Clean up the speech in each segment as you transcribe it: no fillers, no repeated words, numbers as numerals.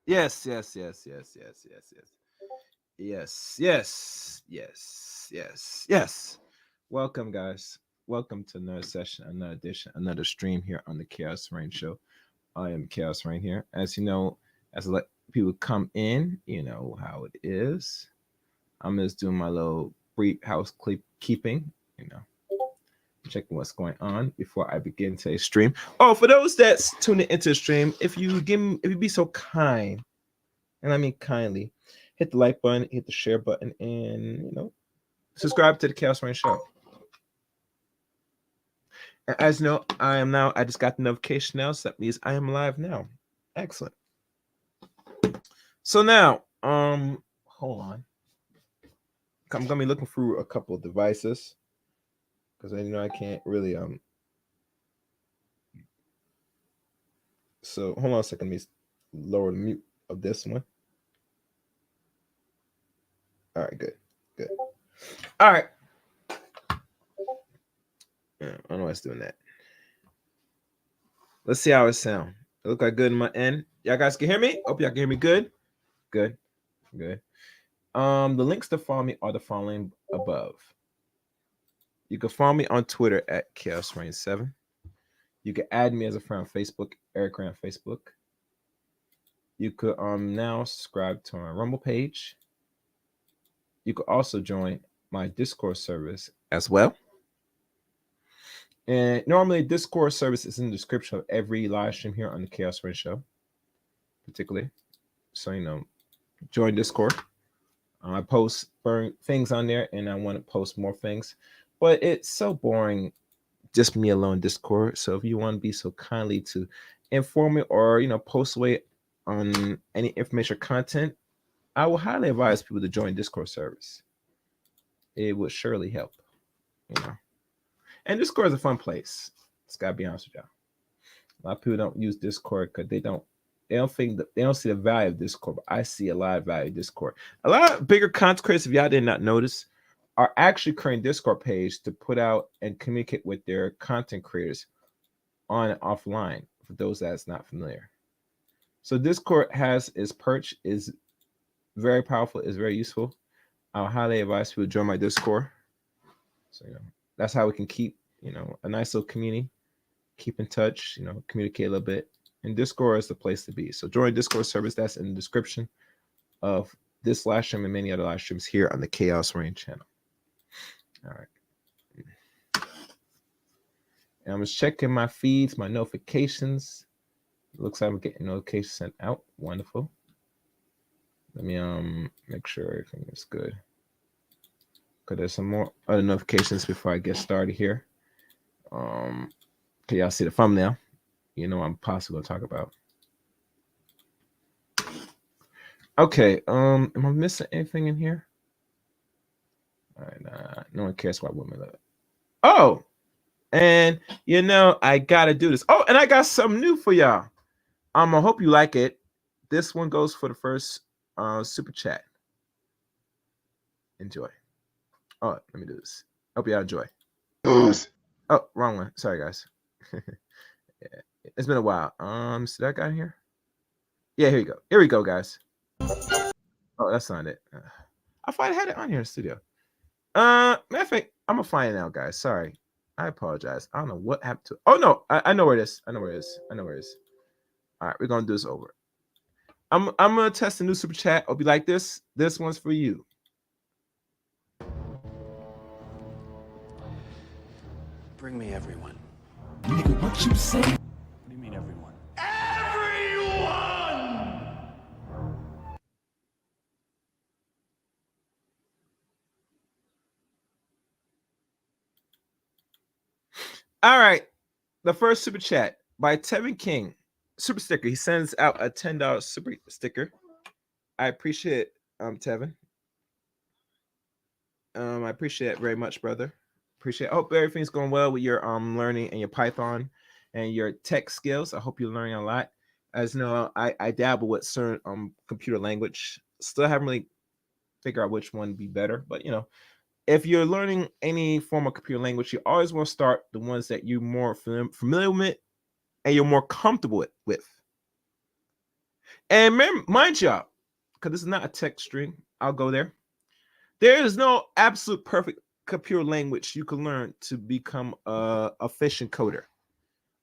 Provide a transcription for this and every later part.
Yes, yes, yes, yes, yes, yes, yes. Yes, yes, yes, yes, yes. Welcome, guys. Welcome to another session, another edition, another stream here on the Chaos Rain Show. I am Chaos Rain here. As you know, as I let people come in, you know how it is. I'm just doing my little brief house keeping, you know, checking what's going on before I begin today's stream. Oh, for those that's tuning into the stream, if you be so kind, and I mean kindly, hit the like button, hit the share button, and subscribe to the Chaos Rain Show. And as you know, I just got the notification now, so that means I am live now. Excellent. So now, hold on. I'm gonna be looking through a couple of devices because I can't really So hold on a second. Let me lower the mute of this one. All right, good. All right. Yeah, I don't know why it's doing that. Let's see how it sounds. It look like good in my end. Y'all guys can hear me? Hope y'all can hear me good. Good. The links to follow me are the following above. You can follow me on Twitter at ChaosRain7. You can add me as a friend on Facebook, Eric Ray on Facebook. You could now subscribe to my Rumble page. You could also join my Discord service as well. And normally Discord service is in the description of every live stream here on the Chaos Rain Show, particularly. So, join Discord. I post things on there and I want to post more things, but it's so boring just me alone Discord. So if you want to be so kindly to inform me or post away on any information or content, I will highly advise people to join Discord service. It would surely help. And Discord is a fun place. It's gotta be honest with y'all. A lot of people don't use Discord because they don't think that they don't see the value of Discord. But I see a lot of value in Discord. A lot of bigger content creators, if y'all did not notice, are actually creating Discord page to put out and communicate with their content creators on and offline. For those that's not familiar, so Discord has its perch, is very powerful, is very useful. I'll highly advise people to join my Discord. So that's how we can keep a nice little community, keep in touch, communicate a little bit. And Discord is the place to be. So join Discord service. That's in the description of this live stream and many other live streams here on the Chaos Rain channel. All right. And I'm just checking my feeds, my notifications. It looks like I'm getting notifications sent out. Wonderful. Let me make sure everything is good. Because there's some more other notifications before I get started here. Can y'all see the thumbnail? I'm possibly gonna talk about. Okay. Am I missing anything in here? All right. No one cares why women love it. Oh, and I gotta do this. Oh, and I got something new for y'all. I hope you like it. This one goes for the first super chat. Enjoy. Oh, let me do this. Hope y'all enjoy. Oh, wrong one. Sorry, guys. Yeah, it's been a while. See that guy here? Yeah, here you go. Here we go, guys. Oh, that's not it. I thought I had it on here in the studio. Matter of fact, I'm gonna find it now, guys. Sorry. I apologize. I don't know what happened to it. Oh no, I know where it is. I know where it is. All right, we're gonna do this over. I'm gonna test a new super chat. I'll be like this. This one's for you. Bring me everyone. Nigga, what you say? What do you mean everyone? Everyone! All right. The first super chat by Tevin King. Super sticker. He sends out a $10 super sticker. I appreciate it Tevin. I appreciate it very much, brother. Appreciate it. I hope everything's going well with your learning and your Python and your tech skills. I hope you're learning a lot. As you know, I dabble with certain computer language. Still haven't really figured out which one would be better, but if you're learning any form of computer language, you always want to start the ones that you're more familiar with and you're more comfortable with. And mind you, because this is not a tech stream, I'll go there. There is no absolute perfect computer language you can learn to become a efficient coder.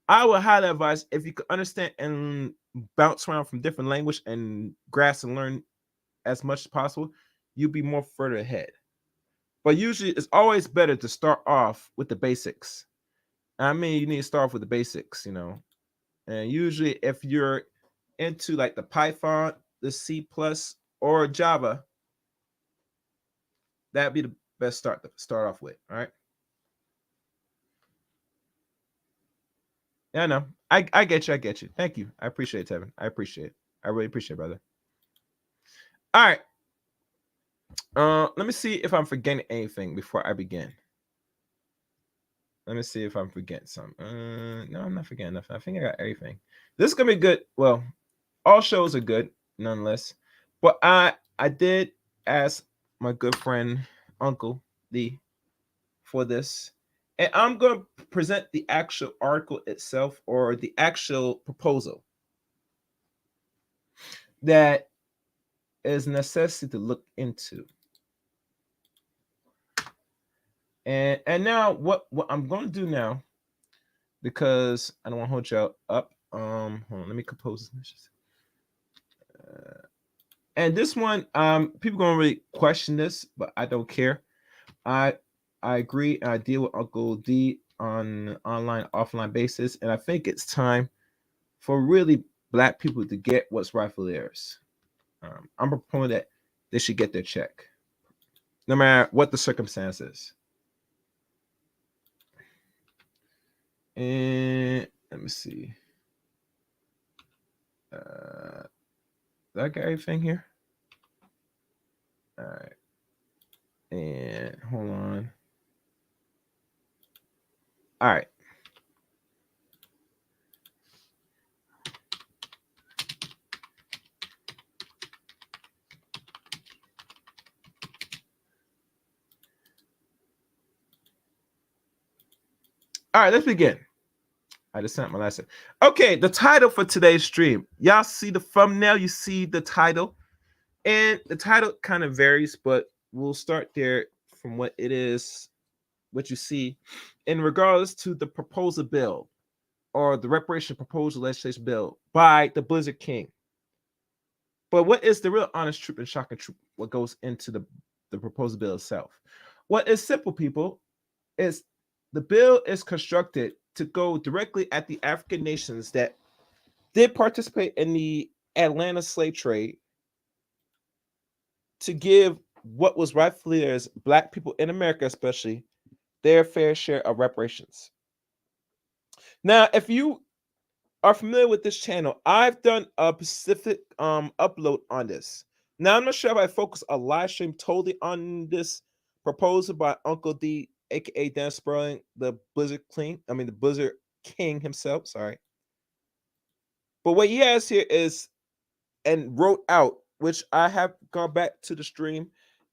I would highly advise if you can understand and bounce around from different language and grasp and learn as much as possible, you'll be more further ahead. But usually it's always better to start off with the basics. I mean, you need to start off with the basics, And usually if you're into like the Python, the C plus, or Java, that'd be the best start to start off with. All right. Yeah, I know. I get you. I get you. Thank you. I appreciate it, Tevin. I appreciate it. I really appreciate it, brother. All right. Let me see if I'm forgetting anything before I begin. Let me see if I'm forgetting something. No, I'm not forgetting nothing. I think I got everything. This is gonna be good. Well, all shows are good, nonetheless. But I did ask my good friend Uncle D for this, and I'm gonna present the actual article itself or the actual proposal that is necessary to look into. And now what I'm going to do now, because I don't want to hold you up. Hold on, let me compose this. And this one, people gonna really question this, but I don't care. I agree. I deal with Uncle D on an online, offline basis, and I think it's time for really Black people to get what's rightfully theirs. I'm proposing that they should get their check, no matter what the circumstances. And let me see. Did I get everything here? All right. And hold on. All right. All right, let's begin. I just sent my lesson. Okay, the title for today's stream. Y'all see the thumbnail, you see the title. And the title kind of varies, but we'll start there from what it is, what you see in regards to the proposal bill or the reparation proposal legislation bill by the Blizzard King. But what is the real honest truth and shocking truth? What goes into the proposal bill itself? What is simple, people, is the bill is constructed to go directly at the African nations that did participate in the Atlanta slave trade to give what was rightfully theirs, Black people in America especially, their fair share of reparations. Now, if you are familiar with this channel, I've done a specific upload on this. Now, I'm not sure if I focus a live stream totally on this proposal by Uncle D, aka Dan Sperling, the Blizzard King himself. Sorry. But what he has here is and wrote out, which I have gone back to the stream,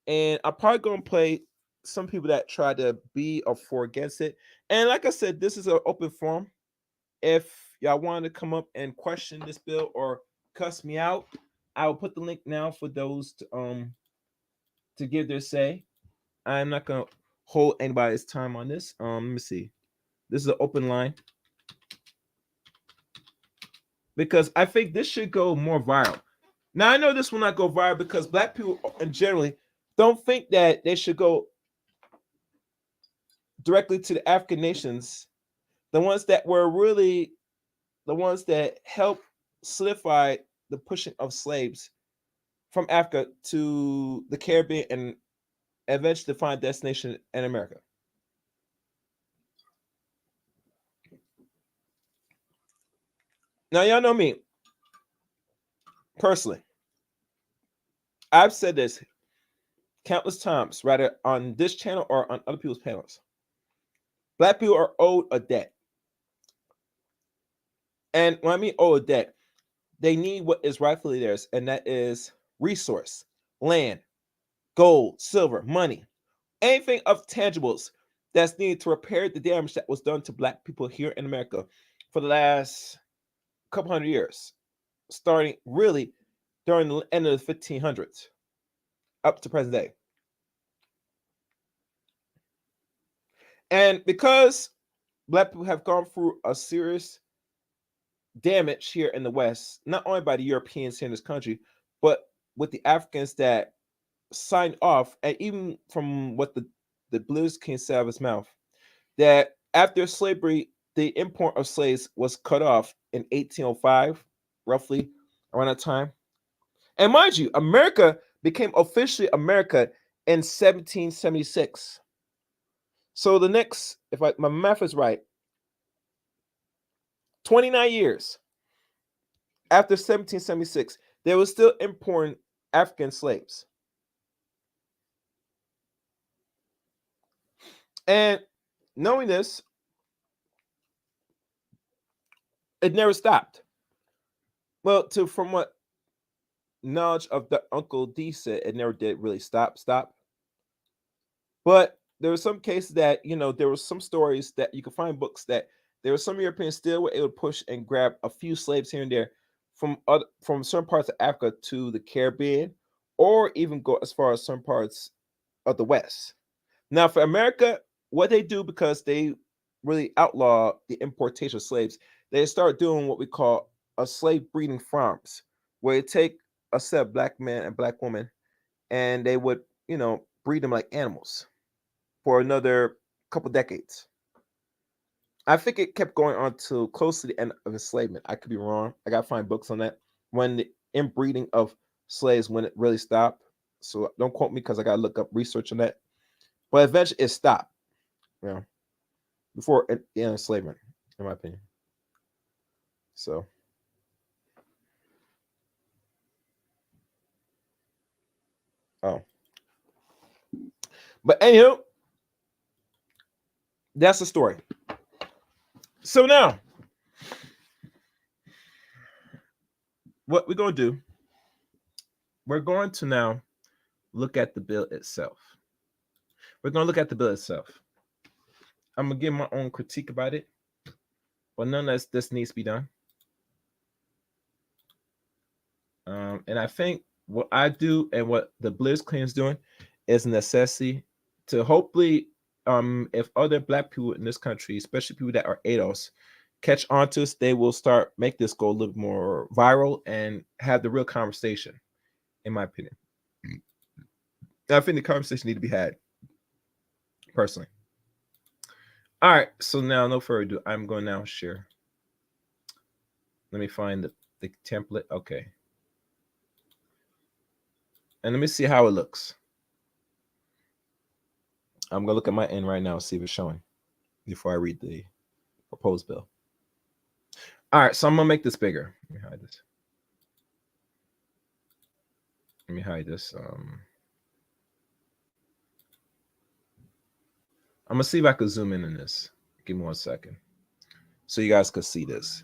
and I'm probably gonna play some people that try to be or for against it. And like I said, this is an open forum. If y'all want to come up and question this bill or cuss me out, I will put the link now for those to give their say. I'm not gonna hold anybody's time on this. Let me see. This is an open line because I think this should go more viral. Now I know this will not go viral because Black people in generally don't think that they should go directly to the African nations, the ones that were really the ones that helped solidify the pushing of slaves from Africa to the Caribbean and eventually the final destination in America. Now, y'all know me personally. I've said this countless times, rather on this channel or on other people's panels. Black people are owed a debt. And when I mean owed a debt, they need what is rightfully theirs, and that is resource, land, gold, silver, money, anything of tangibles that's needed to repair the damage that was done to Black people here in America for the last couple hundred years, starting really during the end of the 1500s up to present day. And because Black people have gone through a serious damage here in the West, not only by the Europeans here in this country, but with the Africans that signed off, and even from what the Blues King said out of his mouth, that after slavery, the import of slaves was cut off in 1805, roughly around that time. And mind you, America became officially America in 1776. So the next, if my math is right, 29 years after 1776, they were still importing African slaves. And knowing this, it never stopped. Well, from what knowledge of the Uncle D said, it never did really stop. But there were some cases that, there were some stories that you could find books that there were some Europeans still were able to push and grab a few slaves here and there from certain parts of Africa to the Caribbean, or even go as far as some parts of the West. Now, for America, what they do, because they really outlaw the importation of slaves, they start doing what we call a slave breeding farms, where they take a set of Black men and Black women, and they would, breed them like animals for another couple decades. I think it kept going on to close to the end of enslavement. I could be wrong. I gotta find books on that. When the inbreeding of slaves, when it really stopped. So don't quote me, because I gotta look up research on that. But eventually it stopped, before the end of enslavement, in my opinion. So but anywho, that's the story. So now, what we're going to do, we're going to now look at the bill itself. I'm going to give my own critique about it, but nonetheless, this needs to be done. And I think what I do and what the Blizz Clan is doing is a necessity to hopefully, if other Black people in this country, especially people that are ADOS, catch on to us, they will start make this go a little more viral and have the real conversation, in my opinion. I think the conversation need to be had, personally. All right, so now, no further ado, I'm going to now share. Let me find the template. Okay. And let me see how it looks. I'm going to look at my end right now, see if it's showing before I read the proposed bill. All right, so I'm going to make this bigger. Let me hide this. I'm going to see if I can zoom in on this. Give me 1 second. So you guys could see this.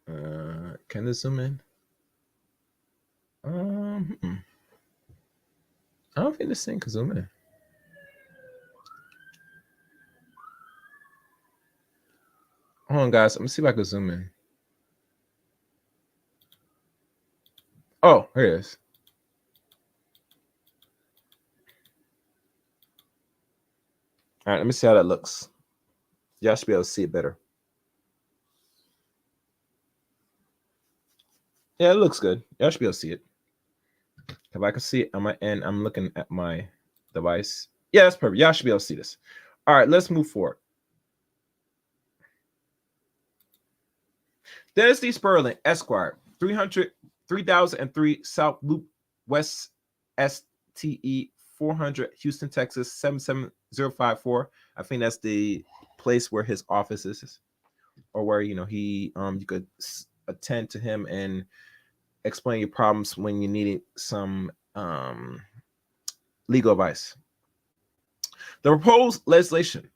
Can this zoom in? I don't think this thing can zoom in. Hold on, guys. Let me see if I can zoom in. Oh, here it is. All right, let me see how that looks. Y'all should be able to see it better. Yeah, it looks good. Y'all should be able to see it. If I can see it on my end, I'm looking at my device. Yeah, that's perfect. Y'all should be able to see this. All right, let's move forward. Dennis D. Sperling, Esquire, 3003 South Loop West STE 400, Houston, Texas, 77054. I think that's the place where his office is, or where he you could attend to him and explain your problems when you needed some legal advice. The proposed legislation,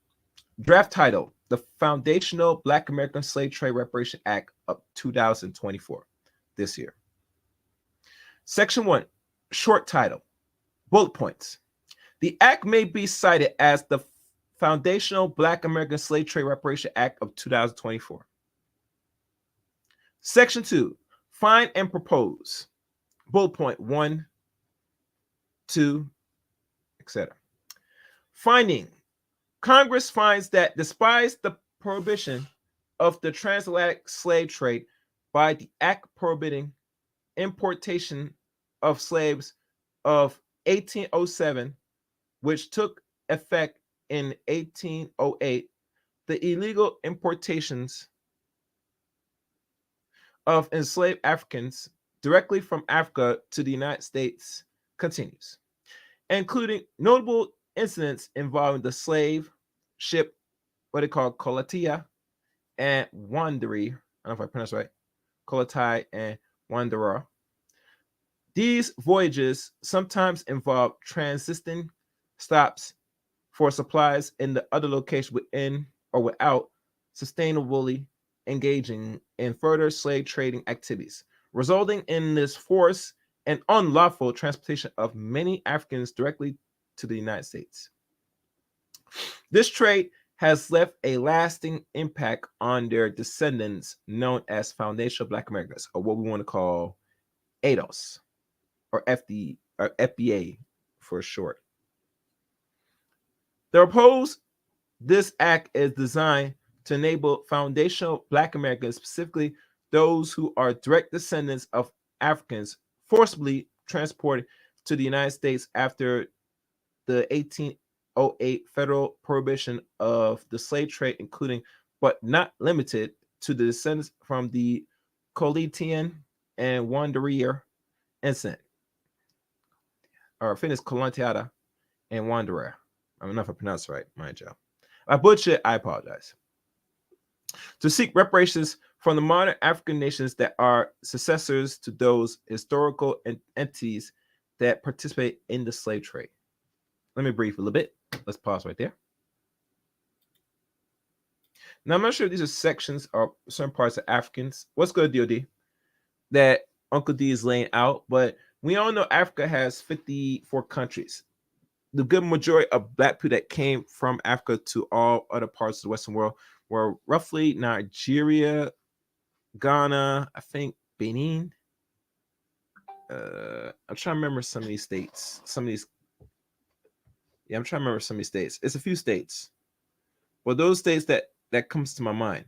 draft title, the Foundational Black American Slave Trade Reparation Act of 2024, this year. Section 1, short title, bullet points. The act may be cited as the Foundational Black American Slave Trade Reparation Act of 2024. Section 2, find and propose. Bullet point 1, 2, etc. Finding. Congress finds that despite the prohibition of the transatlantic slave trade by the act prohibiting importation of slaves of 1807, which took effect in 1808, the illegal importations of enslaved Africans directly from Africa to the United States continues, including notable incidents involving the slave ship, what they call Colatia and Wanderer. I don't know if I pronounced right. Colatai and Wanderer. These voyages sometimes involve transiting stops for supplies in the other location within or without sustainably engaging in further slave trading activities, resulting in this forced and unlawful transportation of many Africans directly to the United States. This trade has left a lasting impact on their descendants known as Foundational Black Americans, or what we want to call ADOS, or FD, or FBA for short. This act is designed to enable Foundational Black Americans, specifically those who are direct descendants of Africans, forcibly transported to the United States after the 1808 federal prohibition of the slave trade, including but not limited to the descendants from the Colitian and Wanderer incident, or Finis Colontiata and Wanderer. I don't know if I pronounced it right, mind you. If I butchered, I apologize. To seek reparations from the modern African nations that are successors to those historical entities that participate in the slave trade. Let me brief a little bit. Let's pause right there. Now, I'm not sure if these are sections or certain parts of Africans. What's good, DOD? That Uncle D is laying out, but we all know Africa has 54 countries. The good majority of Black people that came from Africa to all other parts of the Western world were roughly Nigeria, Ghana, I think Benin. I'm trying to remember some of these states. I'm trying to remember some of these states. It's a few states. Well, those states that comes to my mind,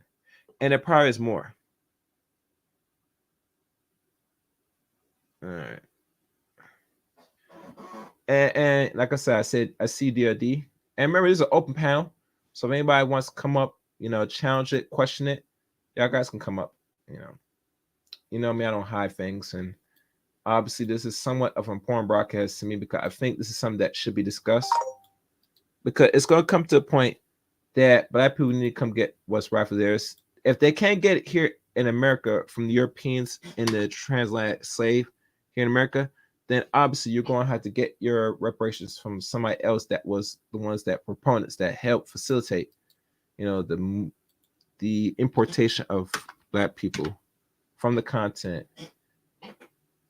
and it probably is more. All right. And like I said, I see DOD. And remember, this is an open panel. So if anybody wants to come up, challenge it, question it, y'all guys can come up. You know me, I don't hide things. And obviously, this is somewhat of an important broadcast to me because I think this is something that should be discussed. Because it's going to come to a point that Black people need to come get what's rightfully theirs. If they can't get it here in America from the Europeans and the transatlantic slave here in America, then obviously you're going to have to get your reparations from somebody else that was the ones that proponents that helped facilitate, the importation of Black people from the continent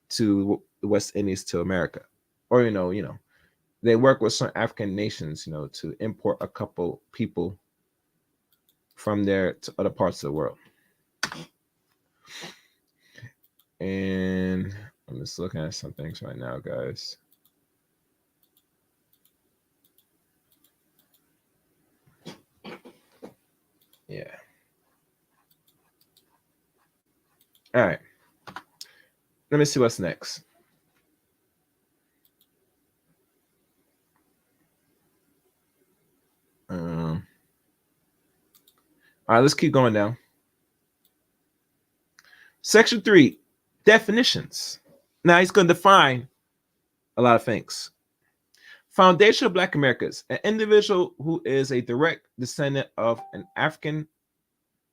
to the West Indies to America, or they work with some African nations, to import a couple people from there to other parts of the world. And I'm just looking at some things right now, guys. Yeah. All right. Let me see what's next. All right, let's keep going down. Section 3, definitions. Now he's going to define a lot of things. Foundational Black Americans, an individual who is a direct descendant of an African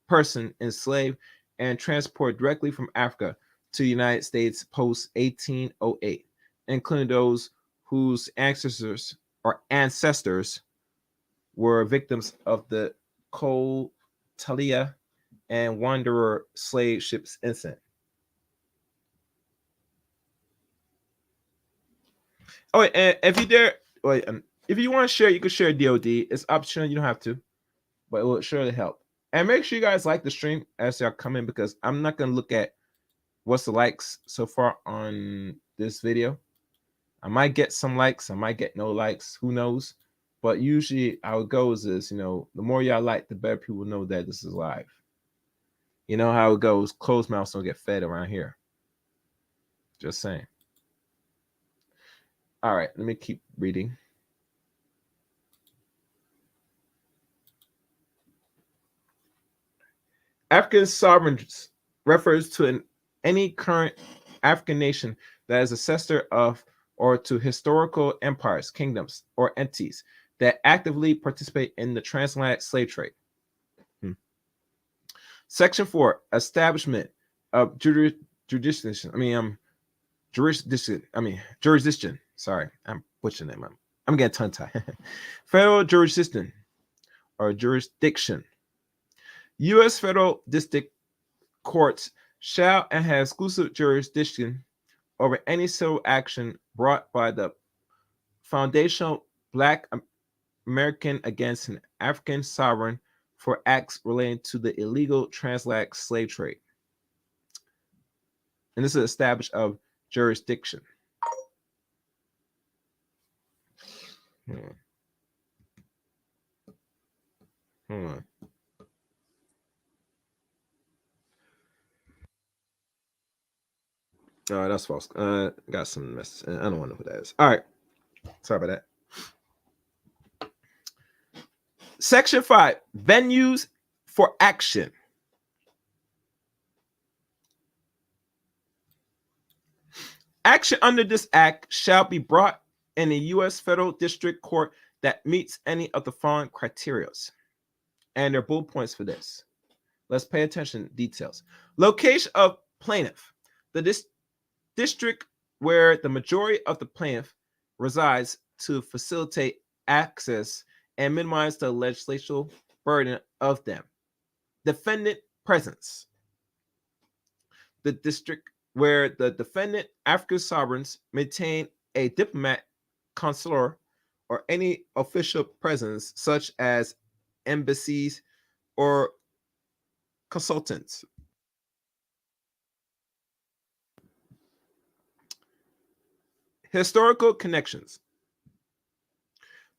person enslaved and transported directly from Africa to the United States post 1808, including those whose ancestors were victims of the Cole Talia and Wanderer slave ships incident. Oh, and if you dare, wait, if you want to share, you can share DOD. It's optional. You don't have to, but it will surely help. And make sure you guys like the stream as y'all come in, because I'm not going to look at what's the likes so far on this video. I might get some likes. I might get no likes. Who knows? But usually how it goes is, the more y'all like, the better people know that this is live. You know how it goes. Closed mouths don't get fed around here. Just saying. All right, let me keep reading. African sovereignty refers to any current African nation that is a successor of or to historical empires, kingdoms, or entities that actively participate in the transatlantic slave trade. Section 4, establishment of jurisdiction. Sorry, I'm butchering that. I'm getting tongue-tied. Federal jurisdiction or jurisdiction. U.S. federal district courts shall and have exclusive jurisdiction over any civil action brought by the foundational Black American against an African sovereign for acts relating to the illegal transatlantic slave trade. And this is established of jurisdiction. Hold on. Oh, that's false. Got some mess. I don't want to know who that is. All right. Sorry about that. Section 5, venues for action. Action under this act shall be brought in a U.S. federal district court that meets any of the following criteria. And there are bullet points for this. Let's pay attention to details. Location of plaintiff. The district where the majority of the plaintiff resides to facilitate access and minimize the legislative burden of them. Defendant presence. The district where the defendant African sovereigns maintain a diplomat, consular, or any official presence, such as embassies or consultants. Historical connections.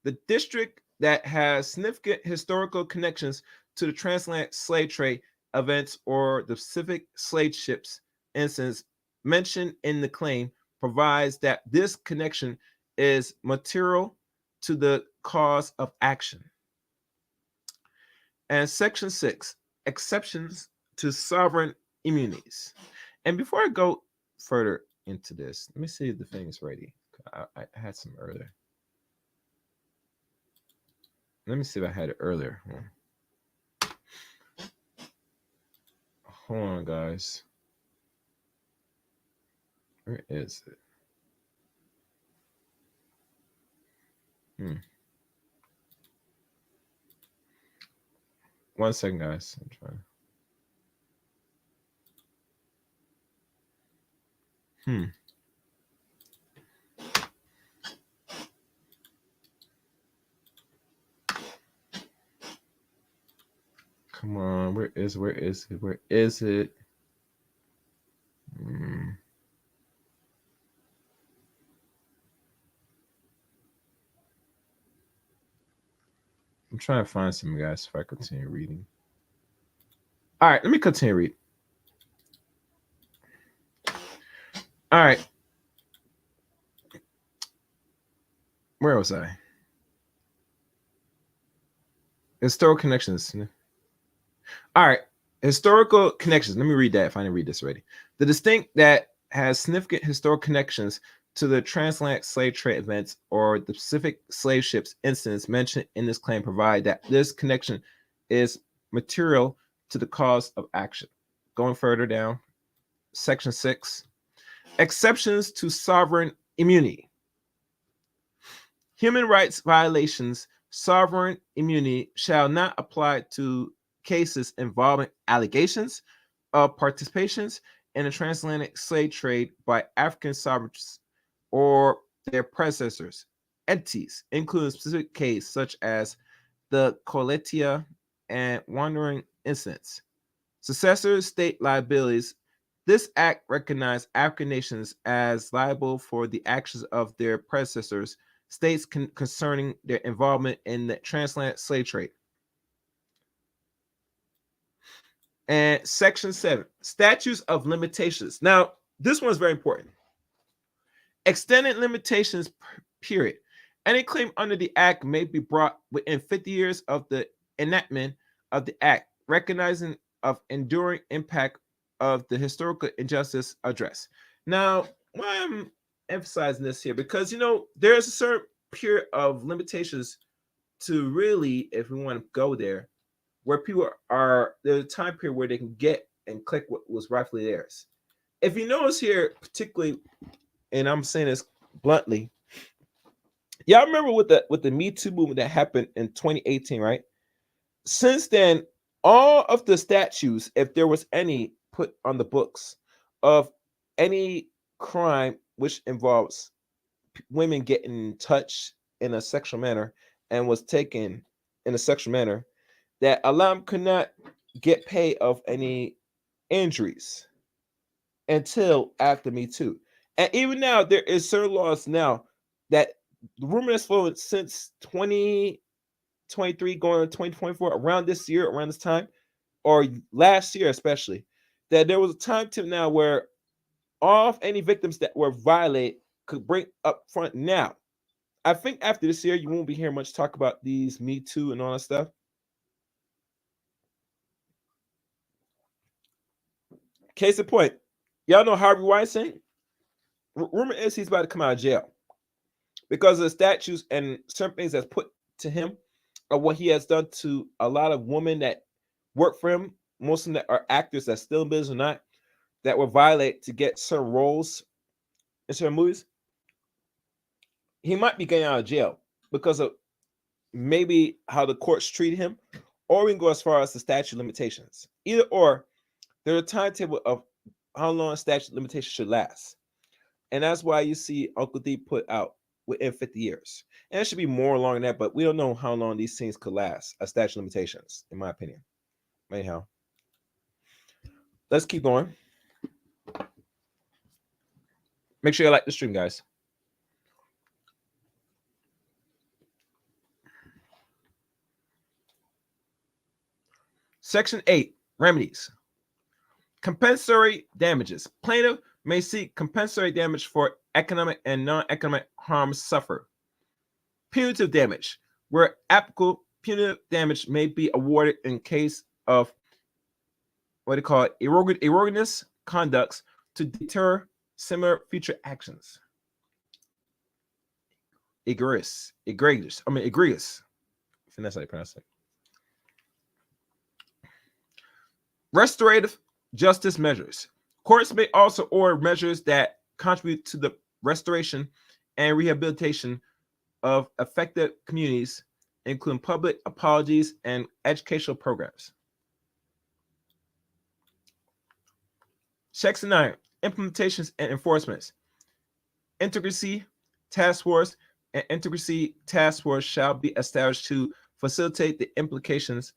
The district that has significant historical connections to the transatlantic slave trade events or the specific slave ships incidents mentioned in the claim provides that this connection is material to the cause of action. And Section 6, exceptions to sovereign immunities. And before I go further into this, let me see if the thing is ready. I had some earlier. Let me see if I had it earlier. Hold on, guys. Where is it? One second, guys. I'm trying. Come on, where is it? I'm trying to find some, guys, if I continue reading. All right, let me continue reading. All right. Where was I? Historical connections. All right. Historical connections. Let me read that if I didn't read this already. The distinct that has significant historical connections to the transatlantic slave trade events or the specific slave ships incidents mentioned in this claim provide that this connection is material to the cause of action. Going further down, Section 6. Exceptions to sovereign immunity. Human rights violations, sovereign immunity shall not apply to cases involving allegations of participations in the transatlantic slave trade by African sovereigns or their predecessors, entities, including specific cases such as the Coletia and wandering incidents. Successor state liabilities. This act recognized African nations as liable for the actions of their predecessors, states concerning their involvement in the transatlantic slave trade. And Section 7, statutes of limitations. Now, this one is very important. Extended limitations period. Any claim under the act may be brought within 50 years of the enactment of the act, recognizing of enduring impact of the historical injustice address. Now, why I'm emphasizing this here, because there's a certain period of limitations to really, if we want to go there, where people are, there's a time period where they can get and click what was rightfully theirs. If you notice here, particularly, and I'm saying this bluntly, y'all remember with the Me Too movement that happened in 2018, right? Since then, all of the statutes, if there was any put on the books of any crime which involves women getting touched in a sexual manner and was taken in a sexual manner, that alarm could not get paid of any injuries until after Me Too. And even now, there is certain laws now that the rumor that's flowing since 2023 going to 2024, around this year, around this time, or last year especially, that there was a time to now where all of any victims that were violated could bring up front. Now, I think after this year, you won't be hearing much talk about these Me Too and all that stuff. Case in point, y'all know Harvey Weinstein? Rumor is he's about to come out of jail because of the statutes and certain things that's put to him of what he has done to a lot of women that work for him, most of them that are actors that still in business or not, that were violated to get certain roles in certain movies. He might be getting out of jail because of maybe how the courts treat him, or we can go as far as the statute of limitations. Either or, there's a timetable of how long a statute of limitations should last. And that's why you see Uncle D put out within 50 years. And it should be more along than that, but we don't know how long these things could last, a statute of limitations, in my opinion. Anyhow, let's keep going. Make sure you like the stream, guys. Section 8, remedies. Compensatory damages. Plaintiff may seek compensatory damage for economic and non-economic harms suffered. Punitive damage. Where applicable, punitive damage may be awarded in case of what they call erroneous conducts to deter similar future actions. Egregious. I mean, egregious. I think that's how you pronounce it. Restorative justice measures. Courts may also order measures that contribute to the restoration and rehabilitation of affected communities, including public apologies and educational programs. Section 9, implementations and enforcements. Integrity Task Force and Integrity Task Force shall be established to facilitate the implications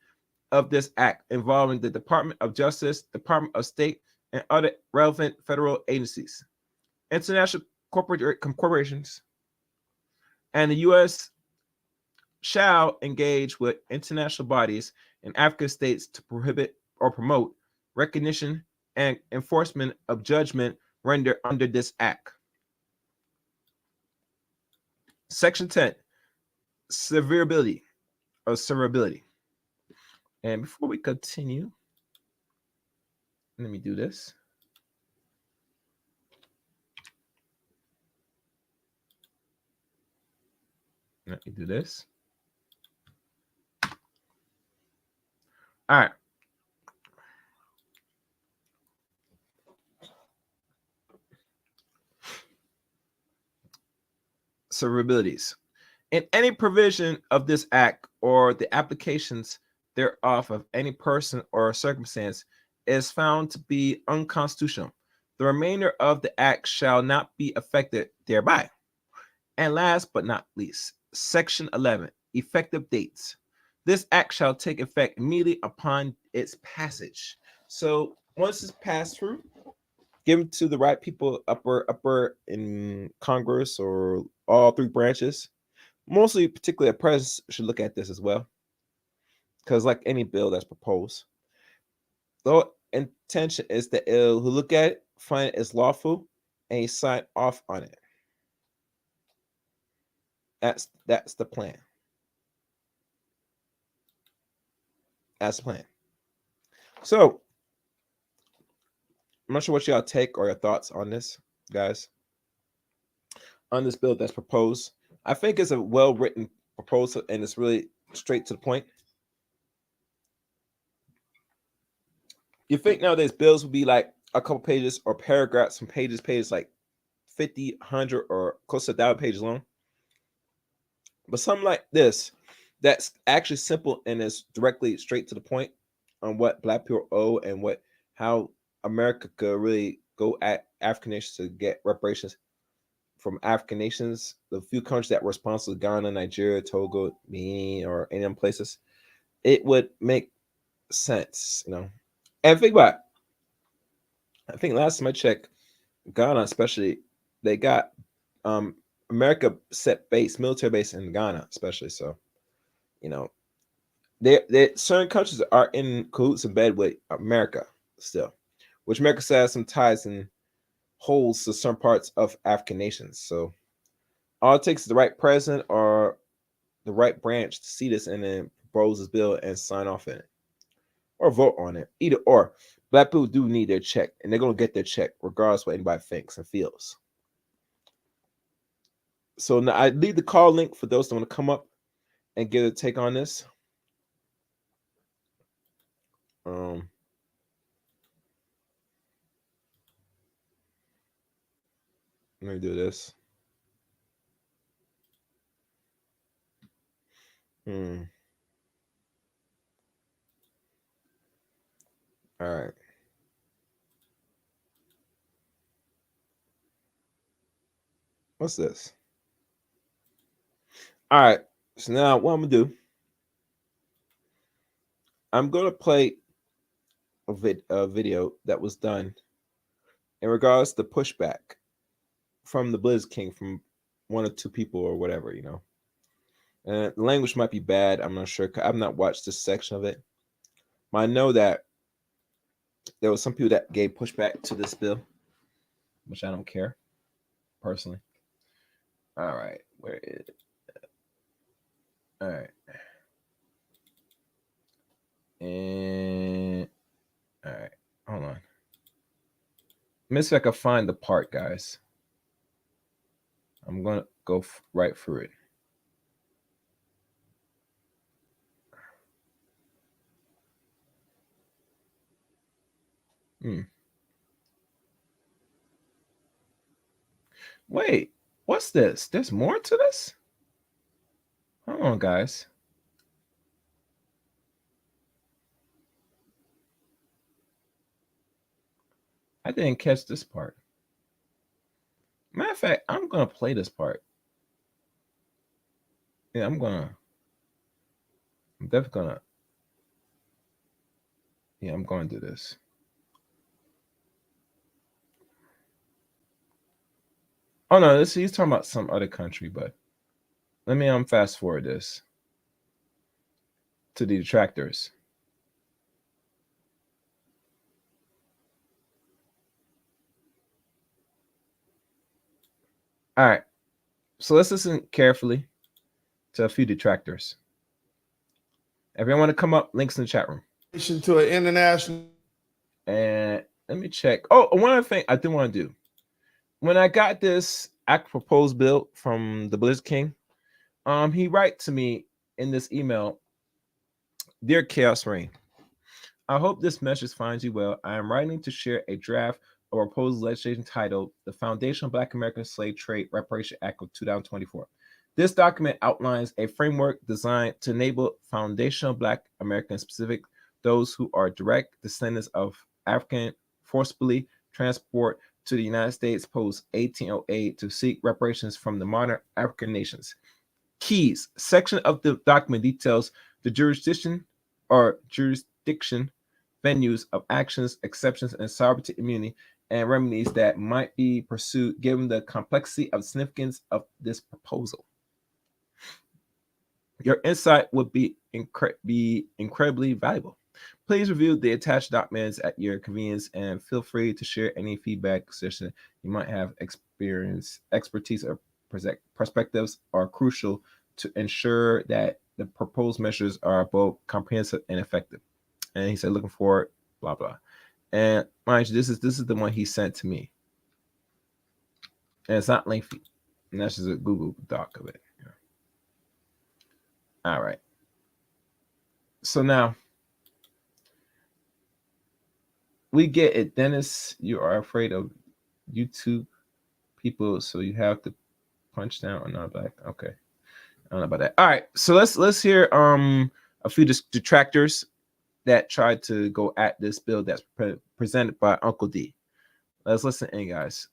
of this act involving the Department of Justice, Department of State, and other relevant federal agencies. International corporations and the U.S. shall engage with international bodies in African states to prohibit or promote recognition and enforcement of judgment rendered under this act. Section 10, severability. And before we continue, let me do this. Let me do this. All right. severabilities. In any provision of this act or the applications thereof of any person or circumstance is found to be unconstitutional, the remainder of the act shall not be affected thereby. And last but not least, Section 11, effective dates. This act shall take effect immediately upon its passage. So once it's passed through, given to the right people upper in Congress or all three branches, mostly particularly a president should look at this as well, because like any bill that's proposed, the intention is that he'll look at it, find it as lawful, and he sign off on it. That's the plan. That's the plan. So I'm not sure what y'all take or your thoughts on this, guys, on this bill that's proposed. I think it's a well-written proposal and it's really straight to the point. You think nowadays bills would be like a couple pages or paragraphs from pages like 50, 100, or close to 1,000 pages long. But something like this, that's actually simple and is directly straight to the point on what Black people owe and how America could really go at African nations to get reparations from African nations, the few countries that were responsible, Ghana, Nigeria, Togo, Benin, or any other places, it would make sense, And think about it. I think last time I checked, Ghana especially, they got America set military base in Ghana, especially. So, certain countries are in cahoots in bed with America still, which America still has some ties and holds to some parts of African nations. So all it takes is the right president or the right branch to see this and then propose this bill and sign off in it or vote on it. Either or. Black people do need their check, and they're going to get their check regardless of what anybody thinks and feels. So now I leave the call link for those that want to come up and get a take on this. Let me do this. All right. What's this? All right. So now what I'm going to do, I'm going to play a video that was done in regards to pushback from the Blizz King, from one or two people or whatever, And the language might be bad. I'm not sure. I've not watched this section of it. But I know that there was some people that gave pushback to this bill, which I don't care, personally. All right. Where is it? All right. And all right. Hold on. Let me see if I can find the part, guys. I'm going to go right through it. Wait, what's this? There's more to this? Hold on, guys. I didn't catch this part. Matter of fact, I'm going to play this part. Yeah, I'm definitely going to. Yeah, I'm going to do this. Oh, no, he's talking about some other country, but let me fast forward this to the detractors. All right, so let's listen carefully to a few detractors. Everyone want to come up, links in the chat room. To an international. And let me check. Oh, one other thing I do want to do. When I got this act proposed bill from the Blizz King, he wrote to me in this email, "Dear Chaos Reign, I hope this message finds you well. I am writing to share a draft a proposed legislation titled the Foundational Black American Slave Trade Reparation Act of 2024. This document outlines a framework designed to enable foundational Black Americans, specific those who are direct descendants of African forcibly transport to the United States post 1808 to seek reparations from the modern African nations. Keys. Section of the document details the jurisdiction venues of actions, exceptions, and sovereignty immunity and remedies that might be pursued given the complexity of significance of this proposal. Your insight would be incredibly valuable. Please review the attached documents at your convenience and feel free to share any feedback suggestions you might have. Expertise, or perspectives are crucial to ensure that the proposed measures are both comprehensive and effective. And he said, looking forward, blah, blah. And mind you, this is the one he sent to me. And it's not lengthy. And that's just a Google doc of it. Yeah. All right. So now we get it. Dennis, you are afraid of YouTube people, so you have to punch down or not black. Okay. I don't know about that. All right. So let's hear a few detractors that tried to go at this bill that's presented by Uncle D. Let's listen in, guys.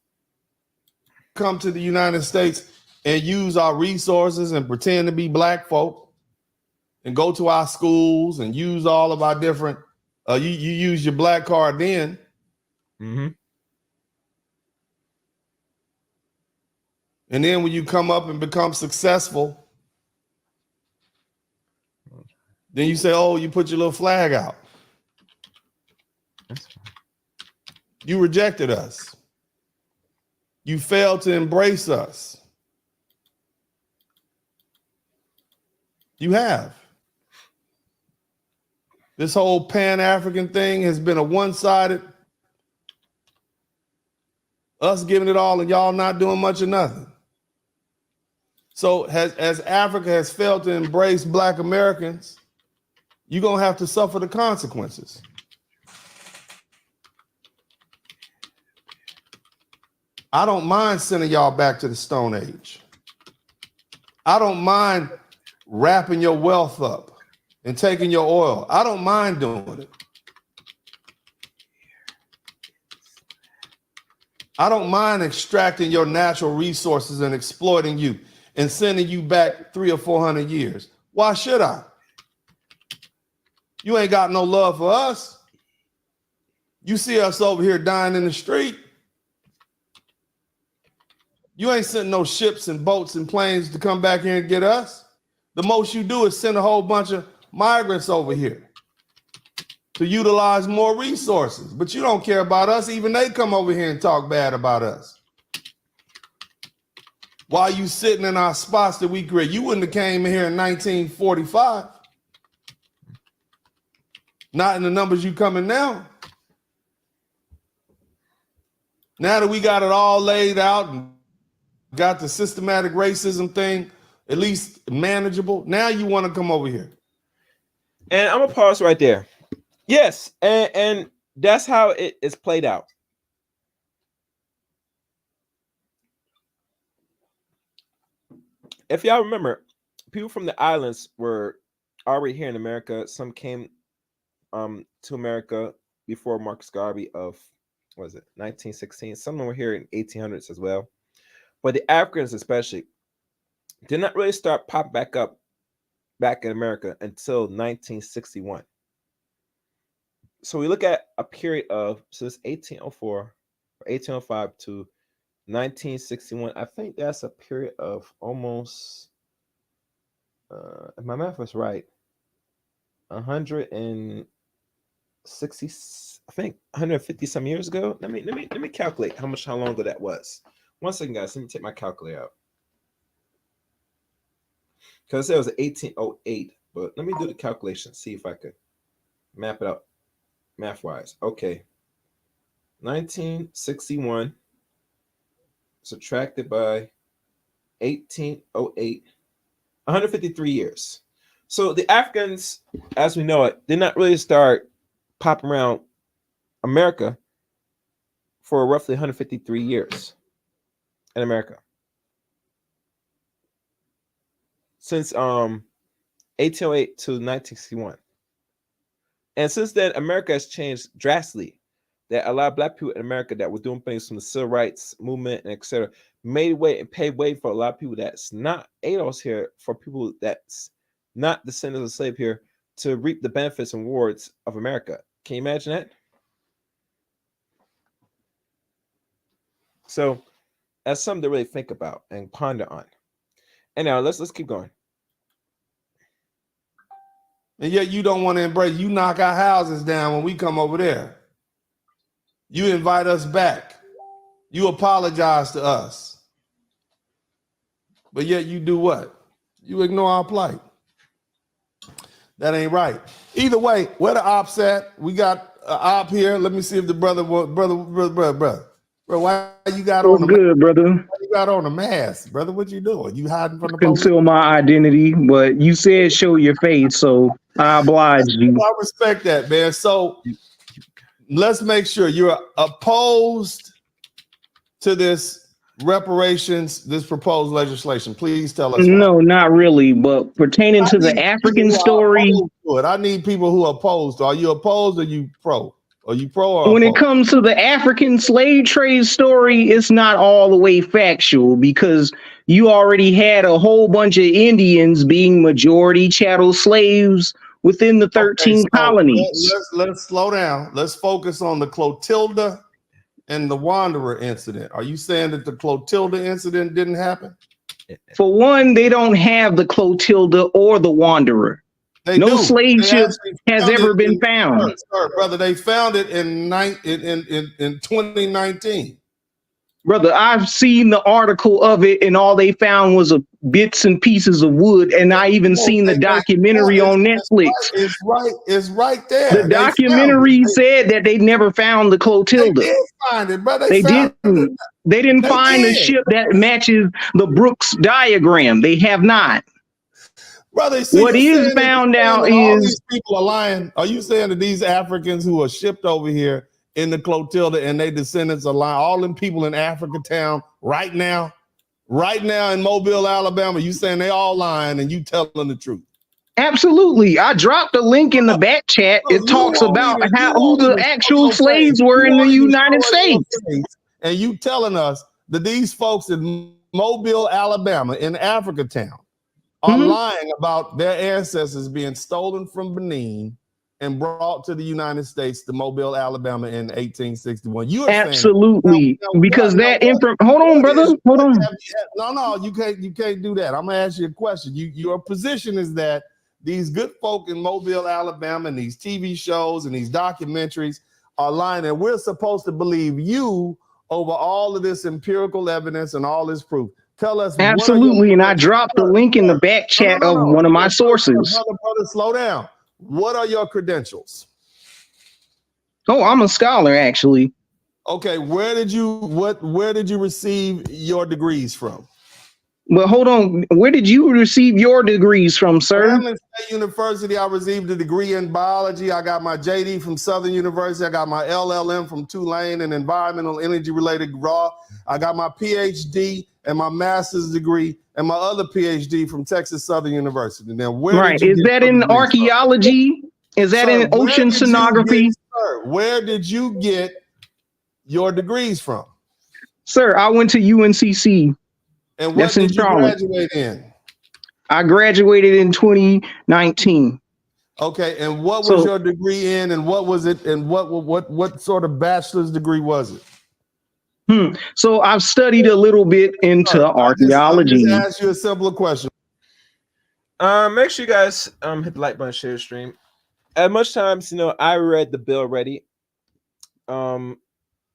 Come to the United States and use our resources and pretend to be Black folk and go to our schools and use all of our different, you use your Black card then. Mm-hmm. And then when you come up and become successful, then you say, oh, you put your little flag out. You rejected us. You failed to embrace us. You have. This whole Pan-African thing has been a one-sided, us giving it all and y'all not doing much of nothing. So as Africa has failed to embrace Black Americans, you're going to have to suffer the consequences. I don't mind sending y'all back to the Stone Age. I don't mind wrapping your wealth up and taking your oil. I don't mind doing it. I don't mind extracting your natural resources and exploiting you and sending you back 300 or 400 years. Why should I? You ain't got no love for us. You see us over here dying in the street. You ain't sending no ships and boats and planes to come back here and get us. The most you do is send a whole bunch of migrants over here to utilize more resources. But you don't care about us. Even they come over here and talk bad about us. While you sitting in our spots that we create, you wouldn't have came in here in 1945. Not in the numbers you coming now. Now that we got it all laid out and got the systematic racism thing at least manageable, now you want to come over here. And I'm gonna pause right there. Yes, and that's how it is played out. If y'all remember, people from the islands were already here in America. Some came to America before Marcus Garvey of, what was it, 1916. Some of them were here in 1800s as well. But the Africans especially did not really start popping back in America until 1961. So we look at a period of, so it's 1804 or 1805 to 1961. I think that's a period of almost, if my math was right, 160, I think 150 some years ago. Let me calculate how long ago that was. 1 second, guys. Let me take my calculator out. Because it was 1808, but let me do the calculation, see if I could map it out math-wise. Okay. 1961 subtracted by 1808, 153 years. So the Africans, as we know it, did not really start popping around America for roughly 153 years in America. Since 1808 to 1961. And since then, America has changed drastically. That a lot of black people in America that were doing things from the civil rights movement and etc. made way and paved way for a lot of people that's not ADOS here, for people that's not descendants of slave here, to reap the benefits and rewards of America. Can you imagine that? So that's something to really think about and ponder on. And now let's keep going. And yet you don't want to embrace. You knock our houses down when we come over there. You invite us back. You apologize to us. But yet you do what? You ignore our plight. That ain't right. Either way, where the ops at? We got an op here. Let me see if the brother, Bro, why you got on the good, brother? Why you got on a mask, brother? What you doing? You hiding from the police? Conceal my identity, but you said show your face, so I oblige you. I respect that, man. So let's make sure you're opposed to this reparations, this proposed legislation. Please tell us. No, not really, but pertaining to the African story. I need people who are opposed. Are you opposed or you pro? Are you pro or when opposed? it comes to the African slave trade story, it's not all the way factual because you already had a whole bunch of Indians being majority chattel slaves within the 13 colonies. Let's slow down. Let's focus on the Clotilda and the Wanderer incident. Are you saying that the Clotilda incident didn't happen? For one, they don't have the Clotilda or the Wanderer. No slave ship has ever been found. Sir, brother, they found it in 2019. Brother, I've seen the article of it, and all they found was bits and pieces of wood. And I even seen the documentary on Netflix. It's right there. The documentary said that they never found the Clotilda. They did find it, brother. They didn't. They didn't find a ship that matches the Brooks diagram. They have not. Brother, see, what is found out is all these people are lying. Are you saying that these Africans who are shipped over here in the Clotilda and their descendants are lying? All them people in Africa town right now in Mobile, Alabama, you saying they all lying and you telling the truth? Absolutely. I dropped a link in the back chat. It talks about who the actual slaves were in the United States. And you telling us that these folks in Mobile, Alabama, in Africa town, are lying about their ancestors being stolen from Benin and brought to the United States, to Mobile, Alabama in 1861. You are absolutely saying, because that hold on, brother. Hold on. No, you can't do that. I'm gonna ask you a question. Your position is that these good folk in Mobile, Alabama, and these TV shows and these documentaries are lying, and we're supposed to believe you over all of this empirical evidence and all this proof. Tell us. Absolutely, and I dropped the link in the back chat of one of my sources. Brother, slow down. What are your credentials? Oh, I'm a scholar, actually. Okay, where did you receive your degrees from? Well, hold on. Where did you receive your degrees from, sir? Grambling State University. I received a degree in biology. I got my JD from Southern University. I got my LLM from Tulane in environmental energy related law. I got my PhD and my master's degree and my other PhD from Texas Southern University. Now, right, is that in archaeology? Is that in oceanography? Where did you get your degrees from? Sir, I went to UNCC. And what did you graduate in? I graduated in 2019. Okay, and what was your degree in, and what was it, and what sort of bachelor's degree was it? So I've studied a little bit into archaeology. I'll just ask you a simpler question. Make sure you guys hit the like button, share the stream. At much times, I read the bill already. And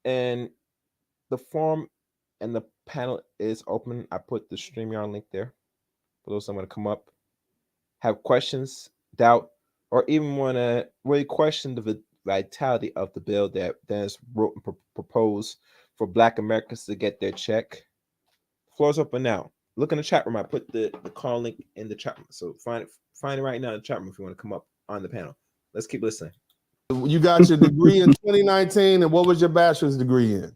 the forum and the panel is open. I put the StreamYard link there for those that want to come up, have questions, doubt, or even want to really question the vitality of the bill that Dennis wrote and proposed for Black Americans to get their check. Floor's open now. Look in the chat room. I put the call link in the chat room. So find it right now in the chat room if you want to come up on the panel. Let's keep listening. You got your degree in 2019, and what was your bachelor's degree in?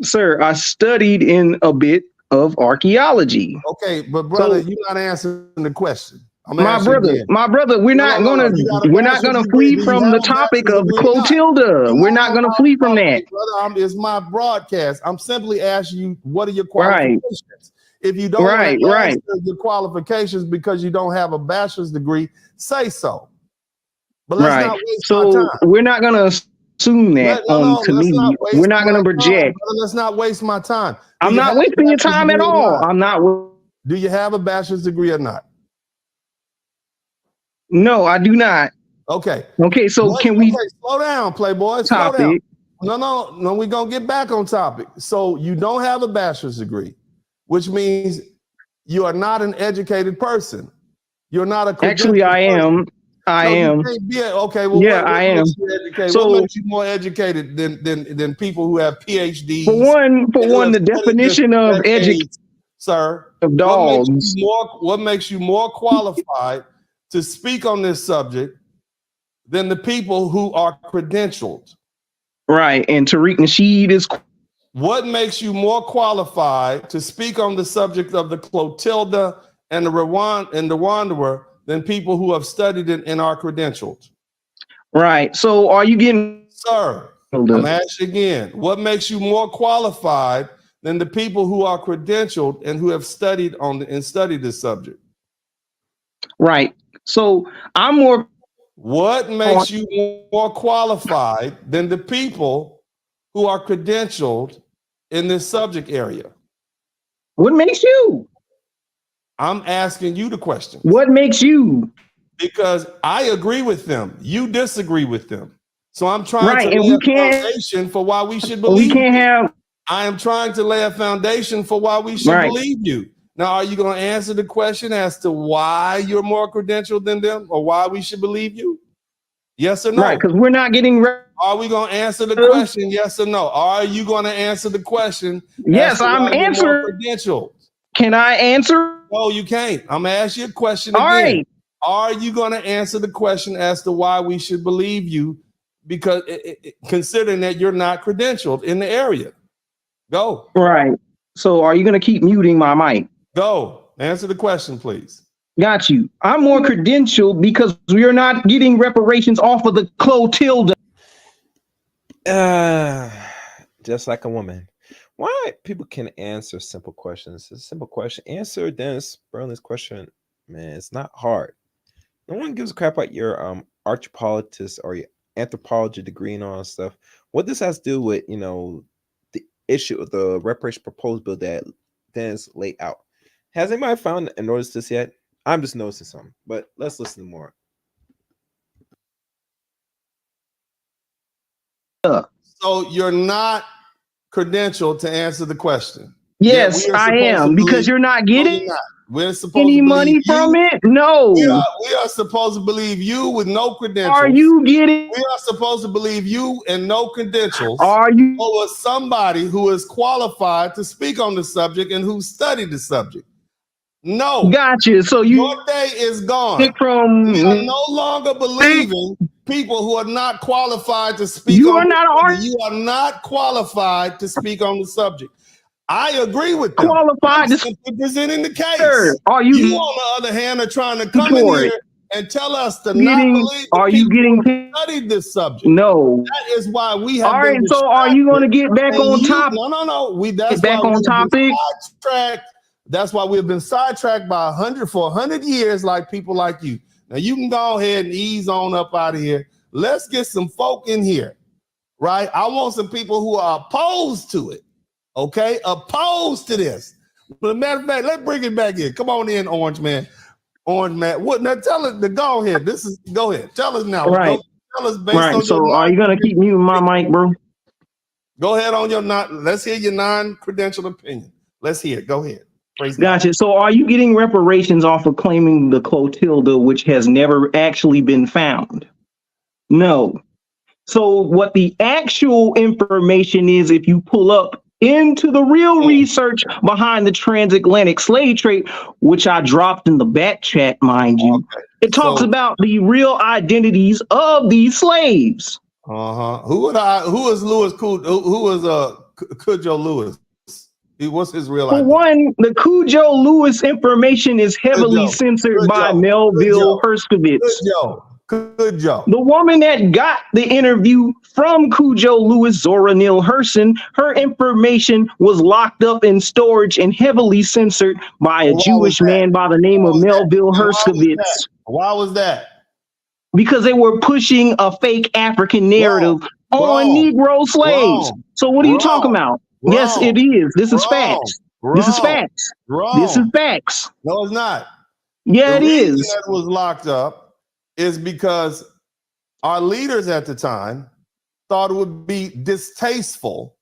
Sir, I studied in a bit of archaeology. Okay, but brother, So- you're not answering the question. I'm My brother, we're No, not no, no, gonna you got a we're not bachelor's gonna degree. flee Do you from have the a topic bachelor's of degree or not? Clotilda. We're not gonna flee from that. Brother, it's my broadcast. I'm simply asking you, what are your Right. qualifications? If you don't Right, want to right. answer your qualifications because you don't have a bachelor's degree, say so. But let's Right. not waste my So time. we're not gonna assume that Let's to me. not waste We're not my gonna time, project. brother. Let's not waste my time. I'm not wasting your time at all. I'm not. Do you have a bachelor's degree or not? No, I do not. Okay. Okay, so can we slow down, Playboy? Slow down. topic? No, we're gonna get back on topic. So you don't have a bachelor's degree, which means you are not an educated person. You're not a Actually, I am. I am. You can't be okay, well, Yeah, what I am. makes you educated? So- What makes you more educated than people who have PhDs? For one, the definition of decades, sir, of dogs. what makes you more qualified to speak on this subject than the people who are credentialed? Right, and Tariq Nasheed is What makes you more qualified to speak on the subject of the Clotilda and the Wanderer than people who have studied it and are credentialed? right. So are you getting, Sir, I'm asking again, what makes you more qualified than the people who are credentialed and who have studied this subject? right? So I'm more. What makes you more qualified than the people who are credentialed in this subject area? What makes you? I'm asking you the question. What makes you? Because I agree with them. You disagree with them. So I'm trying Right, to and lay we a can't- foundation for why we should We believe can't you. have. I am trying to lay a foundation for why we should Right. believe you. Now, are you going to answer the question as to why you're more credentialed than them or why we should believe you? Yes or no? Right, because we're not getting. Are we going to answer the question? Yes or no? Are you going to answer the question? Yes, as to I'm why you're more answering. credentialed? Can I answer? No, you can't. I'm going to ask you a question All again. right. Are you going to answer the question as to why we should believe you? Because considering that you're not credentialed in the area. Go. Right. So are you going to keep muting my mic? Go. Answer the question, please. Got you. I'm more credentialed because we are not getting reparations off of the Clotilda. Just like a woman. Why people can answer simple questions? It's a simple question. Answer Dennis Berlin's question, man. It's not hard. No one gives a crap about your archaeologist or your anthropology degree and all that stuff. What this has to do with, the issue of the reparation proposed bill that Dennis laid out. Has anybody found and noticed this yet? I'm just noticing something, but let's listen more. So you're not credentialed to answer the question. Yes, we are I supposed am, to because believe- you're not No, getting you're not. We're supposed any to money believe from you. it. No. We are supposed to believe you with no credentials. Are you getting? We are supposed to believe you and no credentials Are you? over somebody who is qualified to speak on the subject and who studied the subject. No. Gotcha. So you Your day is gone. pick from. We are no longer believing people who are not qualified to speak. You on are not the ar- subject. You are not qualified to speak on the subject. I agree with them. Qualified I'm to- simply presenting the case. Sir, are you? You, on the other hand, are trying to come in For here it. and tell us to not Getting? believe the Are you people getting? who studied this subject. No. That is why we have. All right. been So are you going to get back distracted. on And top? No. That's Get back why on we've been topic? sidetracked. That's why we've been sidetracked by 100 years, like people like you. Now you can go ahead and ease on up out of here. Let's get some folk in here, right? I want some people who are opposed to it. Okay, opposed to this. But matter of fact, let's bring it back in. Come on in, Orange Man. Orange Man. What now? Tell us to go ahead. Go ahead. Tell us now. Right. Tell us based Right. on So your are you going to keep muting my mic, bro? Go ahead on your let's hear your non-credentialed opinion. Let's hear it. Go ahead. Praise God. Gotcha. So are you getting reparations off of claiming the Clotilda, which has never actually been found? No. So what the actual information is, if you pull up into the real research behind the transatlantic slave trade, which I dropped in the back chat, mind you, Okay. it talks So- about the real identities of these slaves. Who is Louis Cool? Who is Cujo Lewis? What's his real For ID? one, the Cujo Lewis information is heavily Cujo. censored by Cujo. Melville Herskovitz. Cujo. The woman that got the interview from Cujo Lewis, Zora Neale Hurston, her information was locked up in storage and heavily censored by a Jewish man by the name of Melville Herskovitz. Why was that? Because they were pushing a fake African narrative on Negro slaves. So what are you talking about? Yes, it is. This is facts. This is facts. This is facts. No, it's not. Yeah, it is. The reason is. that was locked up is because our leaders at the time thought it would be distasteful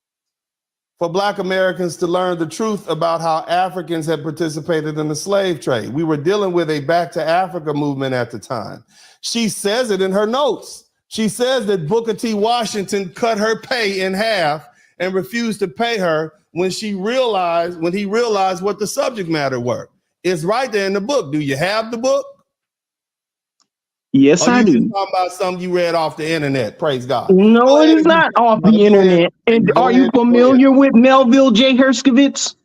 for Black Americans to learn the truth about how Africans had participated in the slave trade. We were dealing with a Back to Africa movement at the time. She says it in her notes. She says that Booker T. Washington cut her pay in half and refused to pay her when he realized what the subject matter were. It's right there in the book. Do you have the book? Yes, I do. Talking about something you read off the internet. Praise God. No, it is not off the internet. And are you familiar with Melville J. Herskovitz?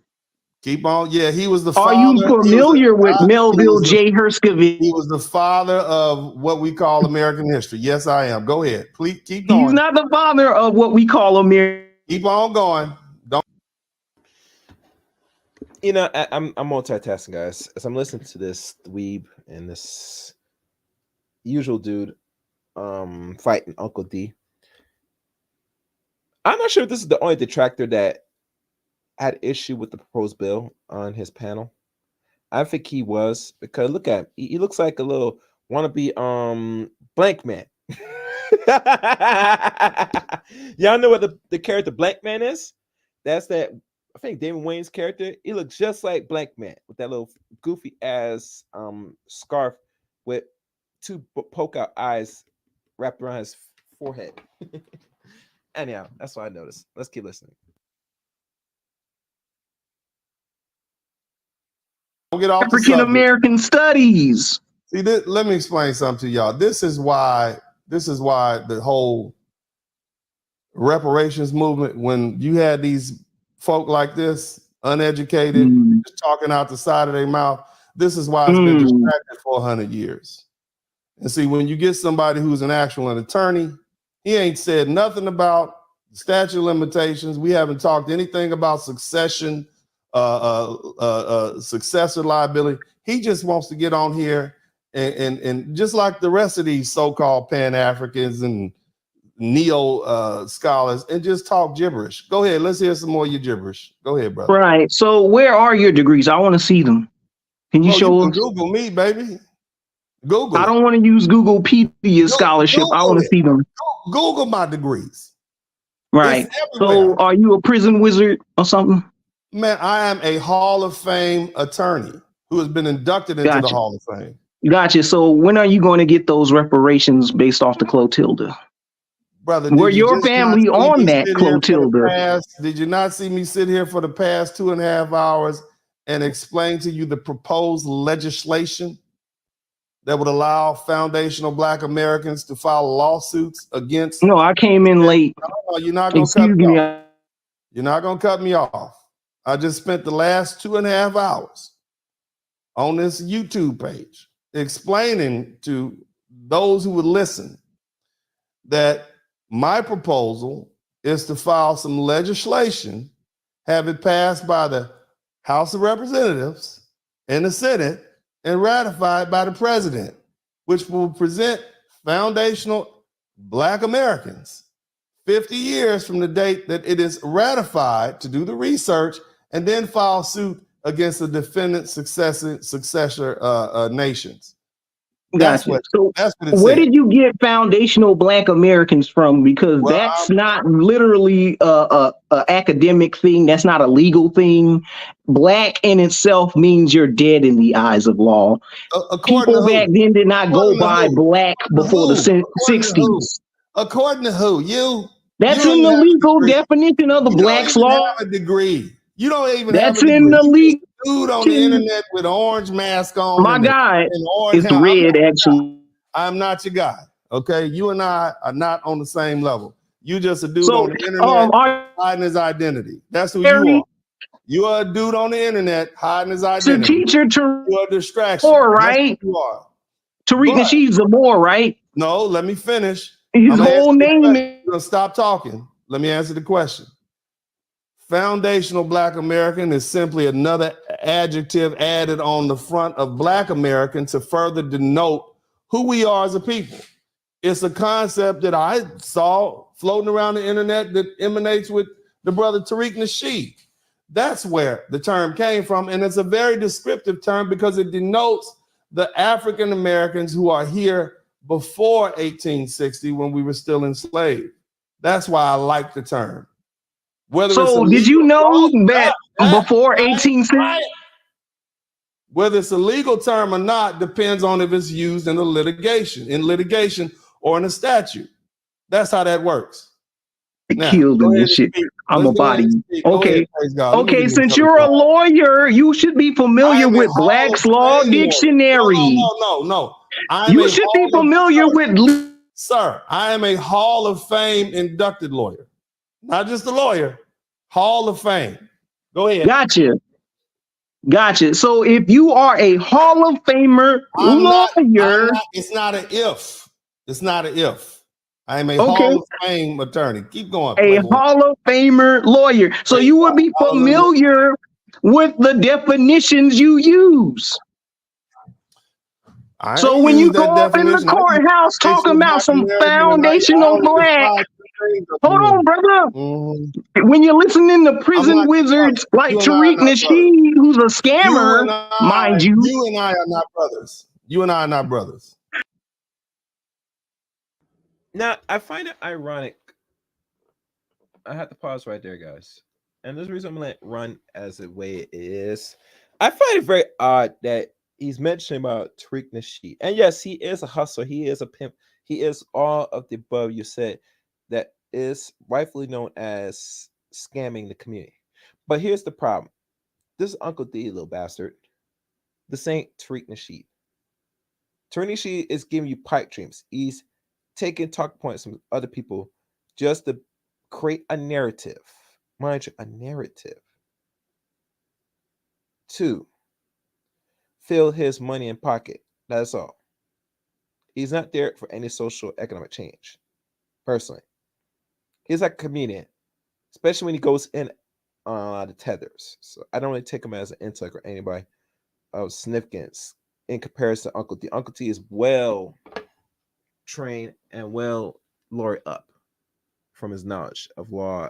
Keep on. Yeah, he was the father. Are you familiar with Melville J. Herskovitz? He was the father of what we call American history. Yes, I am. Go ahead. Please keep going. He's not the father of what we call American. Keep on going. Don't. You know, I'm multitasking, guys. As I'm listening to this dweeb and this usual dude fighting Uncle D. I'm not sure if this is the only detractor that had issue with the proposed bill on his panel. I think he was, because look at him. He looks like a little wannabe blank man. Y'all know what the character Blank Man is? That's that, I think, Damon Wayans' character. He looks just like Blank Man with that little goofy ass scarf with two poke out eyes wrapped around his forehead. Anyhow, that's what I noticed. Let's keep listening. Get off African American studies. See, let me explain something to y'all. This is why the whole reparations movement, when you had these folk like this, uneducated, just talking out the side of their mouth, this is why it's been distracted for 100 years. And see, when you get somebody who's an attorney, he ain't said nothing about the statute of limitations. We haven't talked anything about succession, successor liability. He just wants to get on here and just like the rest of these so-called Pan-Africans and neo scholars, and just talk gibberish. Go ahead. Let's hear some more of your gibberish. Go ahead, brother. Right. So where are your degrees? I want to see them. Can you show us? Google me, baby. Google. I don't want to use Googlepedia scholarship. I want to see them. Google my degrees. Right. So are you a prison wizard or something? Man, I am a Hall of Fame attorney who has been inducted into the Hall of Fame. Gotcha. So when are you going to get those reparations based off the Clotilda? Brother, were your family on that Clotilda? Did you not see me sit here for the past 2.5 hours and explain to you the proposed legislation that would allow foundational Black Americans to file lawsuits against? No, I came in late. No, you're not going to cut me off. You're not going to cut me off. I just spent the last 2.5 hours on this YouTube page explaining to those who would listen that my proposal is to file some legislation, have it passed by the House of Representatives and the Senate, and ratified by the president, which will present foundational Black Americans 50 years from the date that it is ratified to do the research and then file suit against the defendant successor nations. That's what it where did you get foundational Black Americans from? Because that's not literally a academic thing. That's not a legal thing. Black in itself means you're dead in the eyes of law. People back then did not go by black before the 60s. According to who? That's in the legal definition of the Black's law. Have a degree. You don't even That's have a in the legal. Dude on the internet with an orange mask on. My guy, it's red, actually. I'm not your guy. Okay, you and I are not on the same level. You just a dude So, on the internet are hiding his identity. That's who you Harry are. You are a dude on the internet hiding his the identity. teacher to You are a distraction. Moore, That's right? who you are. Tariq But Nasheed's a Moore, right? no, let me finish. His I'm gonna whole answer the name question. is You're gonna stop talking. Let me answer the question. Foundational Black American is simply another adjective added on the front of Black American to further denote who we are as a people. It's a concept that I saw floating around the internet that emanates with the brother Tariq Nasheed. That's where the term came from, and it's a very descriptive term because it denotes the African Americans who are here before 1860 when we were still enslaved. That's why I like the term. Whether it's so. Did you illegal, know right, that before 1860? right. Whether it's a legal term or not depends on if it's used in litigation or in a statute. That's how that works. Now, Killed go in ahead this and shit. speak. I'm Let's a go ahead body. and You. speak. Go ahead, Okay. praise God. Let me Okay. give you Since something you're a to talk. lawyer, you should be I familiar am a with Hall of Black's Law Fame lawyer. Dictionary. No. I am You a should be Hall of familiar Sir, with. sir, I am a Hall of Fame inducted lawyer. Not just a lawyer, Hall of Fame. Go ahead. Gotcha. So if you are a Hall of Famer I'm lawyer, not, it's not an if. It's not an if. I am a okay, Hall of Fame attorney. Keep going, a Playboy. Hall of Famer lawyer, so Praise you God. would be Hallelujah. familiar with the definitions you use. I So ain't when use you go that up in the definition. I use courthouse talking foundational about Black some American, and I foundational only black, describe two things up hold here. on, brother. Mhm. When you're listening to I'm prison not your brother. wizards like You and I are Tariq not brothers. Nasheed, who's a scammer, mind you, You and I are not brothers. You and I are not brothers. Now, I find it ironic. I have to pause right there, guys. And there's a reason I'm gonna let it run as the way it is. I find it very odd that he's mentioning about Tariq Nasheed. And yes, he is a hustler, he is a pimp, he is all of the above you said that is rightfully known as scamming the community. But here's the problem. This is Uncle D, little bastard. This ain't Tariq Nasheed. Tariq Nasheed is giving you pipe dreams. He's taking talk points from other people just to create a narrative. Mind you, a narrative to fill his money in pocket. That's all. He's not there for any social economic change. Personally, he's like a comedian, especially when he goes in on a lot of tethers. So I don't really take him as an intellect or anybody of significance in comparison to Uncle T. Uncle T is well trained and well lawyered up from his knowledge of law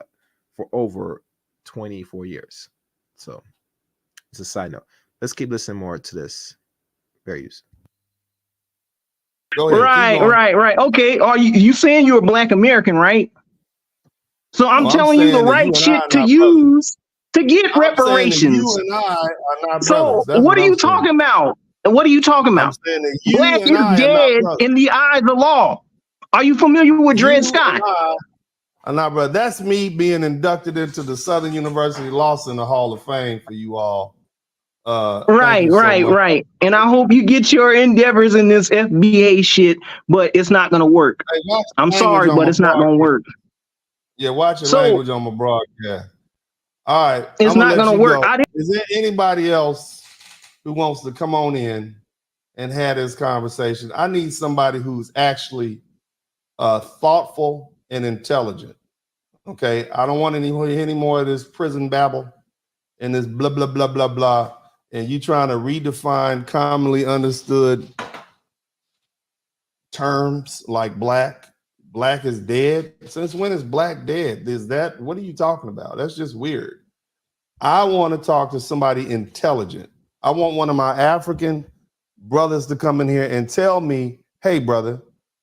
for over 24 years. So it's a side note. Let's keep listening more to this. Very useful. Go ahead. Keep going. right. Okay, are you saying you're a Black American, right? So I'm No, I'm telling you the saying that you right and I shit are to not brothers. use to get I'm saying that you reparations. and I are not brothers. So That's what what are I'm you saying. talking about? What are you talking I'm about? saying that Black you and is I are not dead brothers. in the eyes of law. Are you familiar with You Dred and Scott? I are not brothers. That's me being inducted into the Southern University Law Center Hall of Fame for you all. Thank you so much. Right. And I hope you get your endeavors in this FBA shit, but it's not gonna work. Hey, watch I'm your language sorry, on but my it's not gonna broadcast. work. Yeah, watch your So language on my broadcast. All right, I'm it's gonna not let gonna you work. go. Is there anybody else who wants to come on in and have this conversation? I need somebody who's actually thoughtful and intelligent. Okay, I don't want any more of this prison babble and this blah blah blah blah blah. And you trying to redefine commonly understood terms like black. Black is dead. Since when is black dead? Is that what are you talking about? That's just weird. I want to talk to somebody intelligent. I want one of my African brothers to come in here and tell me, hey, brother,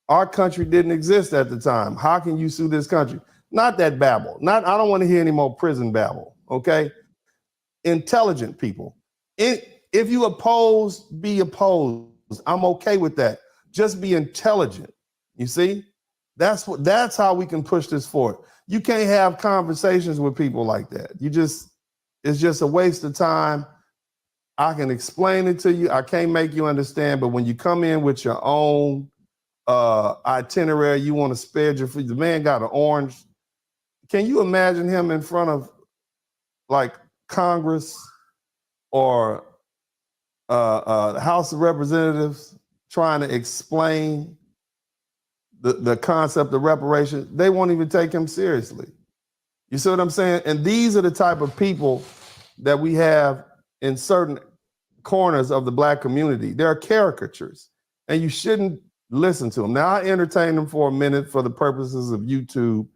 our country didn't exist at the time. How can you sue this country? Not that babble. I don't want to hear any more prison babble. Okay. Intelligent people. If you oppose, be opposed. I'm okay with that. Just be intelligent. You see? That's how we can push this forward. You can't have conversations with people like that. It's just a waste of time. I can explain it to you. I can't make you understand, but when you come in with your own itinerary you want to spare your feet. The man got an orange. Can you imagine him in front of like Congress or the House of Representatives trying to explain the concept of reparations? They won't even take him seriously. You see what I'm saying? And these are the type of people that we have in certain corners of the Black community. They're caricatures, and you shouldn't listen to them. Now, I entertain them for a minute for the purposes of YouTube,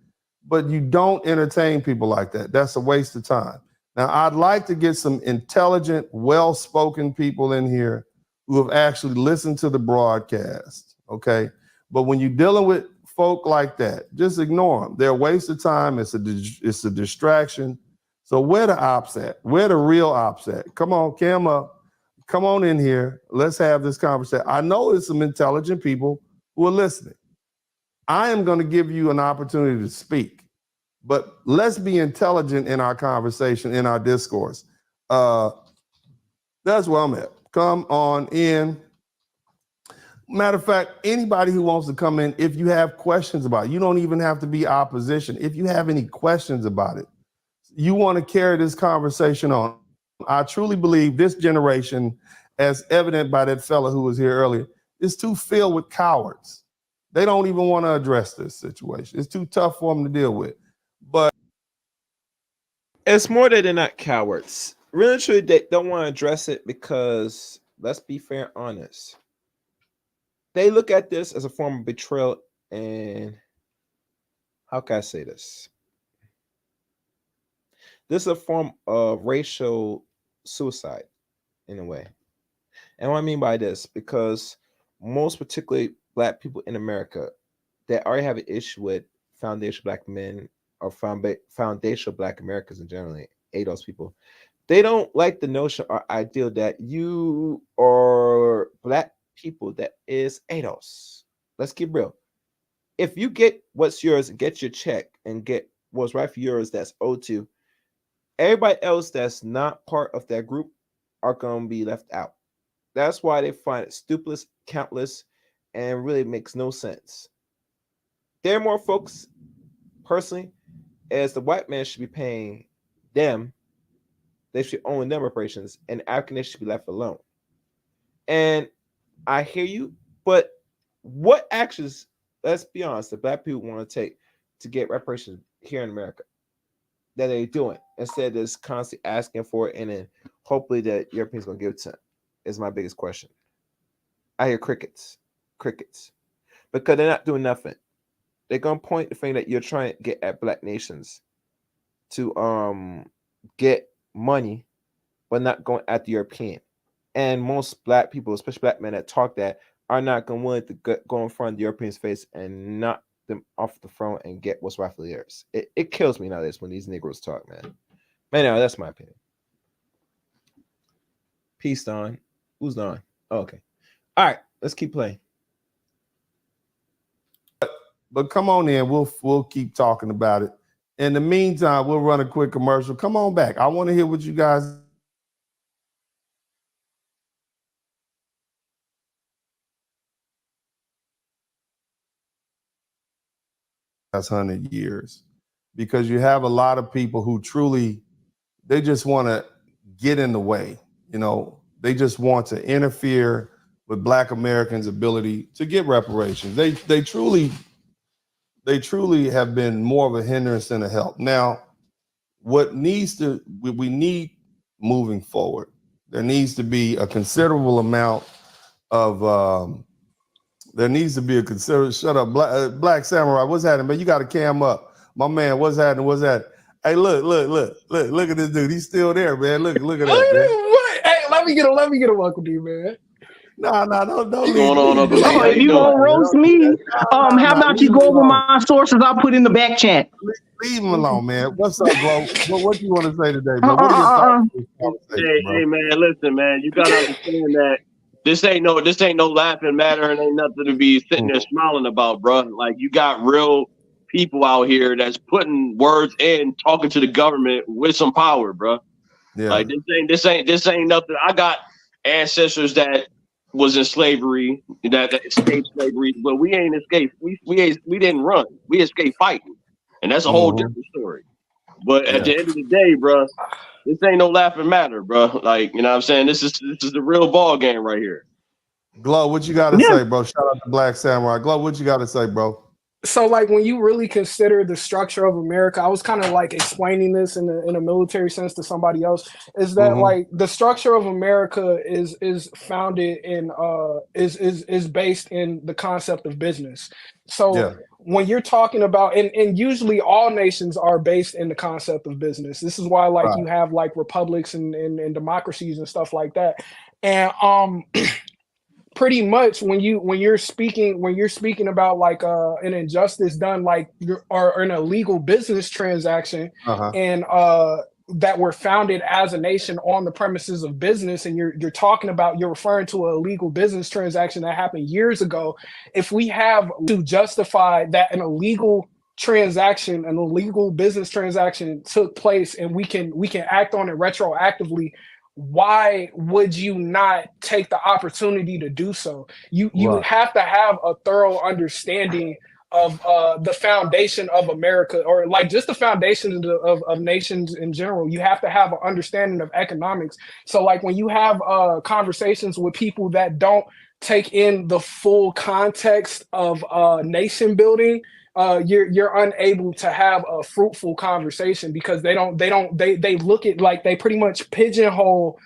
but you don't entertain people like that. That's a waste of time. Now, I'd like to get some intelligent, well-spoken people in here who have actually listened to the broadcast, okay? But when you're dealing with folk like that, just ignore them. They're a waste of time. It's a distraction. So where the ops at? Where the real ops at? Come on, Cam up. Come on in here. Let's have this conversation. I know there's some intelligent people who are listening. I am going to give you an opportunity to speak, but let's be intelligent in our conversation, in our discourse. That's where I'm at. Come on in. Matter of fact, anybody who wants to come in, if you have questions about it, you don't even have to be opposition. If you have any questions about it, you want to carry this conversation on. I truly believe this generation, as evident by that fella who was here earlier, is too filled with cowards. They don't even want to address this situation. It's too tough for them to deal with. But it's more that they're not cowards. Really, truly, they don't want to address it because, let's be fair and honest, they look at this as a form of betrayal, and how can I say this? This is a form of racial suicide, in a way. And what I mean by this, because most particularly Black people in America that already have an issue with foundational Black men or foundational Black Americans in general, ADOS people, they don't like the notion or ideal that you are Black people that is ADOS. Let's get real. If you get what's yours and get your check and get what's right for yours that's owed to, everybody else that's not part of that group are going to be left out. That's why they find it stupid, countless, and really makes no sense. There are more folks, personally, as the white man should be paying them, they should own them reparations, and African should be left alone. And I hear you, but what actions, let's be honest, the Black people want to take to get reparations here in America that they're doing instead of just constantly asking for it and then hopefully the Europeans going to give it to them is my biggest question. I hear crickets, because they're not doing nothing. They're going to point the finger that you're trying to get at Black nations to get money, but not going at the European. And most Black people, especially Black men that talk that, are not going to willing to go in front of the Europeans' face and knock them off the throne and get what's rightfully theirs. It kills me nowadays when these Negroes talk, man. Man, no, that's my opinion. Peace, Don. Who's Don? Oh, okay. All right, let's keep playing. But come on in. We'll keep talking about it. In the meantime, we'll run a quick commercial. Come on back. I want to hear what you guys. That's 100 years, because you have a lot of people who truly, they just want to get in the way. You know, they just want to interfere with Black Americans' ability to get reparations. They truly have been more of a hindrance than a help. Now, what we need moving forward, there needs to be a considerable amount of, shut up, Black Samurai, what's happening, man? You got a cam up. My man, what's happening? Hey, look at this dude. He's still there, man. Look at that, man. Hey, let me get him, Uncle D, man. No, don't What's going on, Uncle D? If you gonna roast me, how about you go over my sources I put in the back chat? Leave him alone, man. What's up, bro? What do you want to say today, bro? What are your thoughts? Hey, man, listen, man. You gotta understand that this ain't no laughing matter, and ain't nothing to be sitting there smiling about, bro. Like, you got real people out here that's putting words in, talking to the government with some power, bro. Yeah. Like, this ain't nothing. I got ancestors that was in slavery, that escaped slavery, but we ain't escaped. We didn't run. We escaped fighting, and that's a whole different story. But at the end of the day, bro, this ain't no laughing matter, bro. Like, you know what I'm saying? This is the real ball game right here. Glow, what you got to say, bro? Shout out to Black Samurai. Glow, what you got to say, bro? So like when you really consider the structure of America, I was kind of like explaining this in a military sense to somebody else, is that like the structure of America is founded in is based in the concept of business. So when you're talking about and usually all nations are based in the concept of business. This is why like you have like republics and democracies and stuff like that. And pretty much when you're speaking about like an injustice done like or an illegal business transaction and that were founded as a nation on the premises of business, and you're referring to an illegal business transaction that happened years ago. If we have to justify that an illegal business transaction took place and we can act on it retroactively, why would you not take the opportunity to do so? You have to have a thorough understanding of the foundation of America, or like just the foundation of nations in general. You have to have an understanding of economics. So like when you have conversations with people that don't take in the full context of nation building, you're unable to have a fruitful conversation, because they look at like they pretty much pigeonhole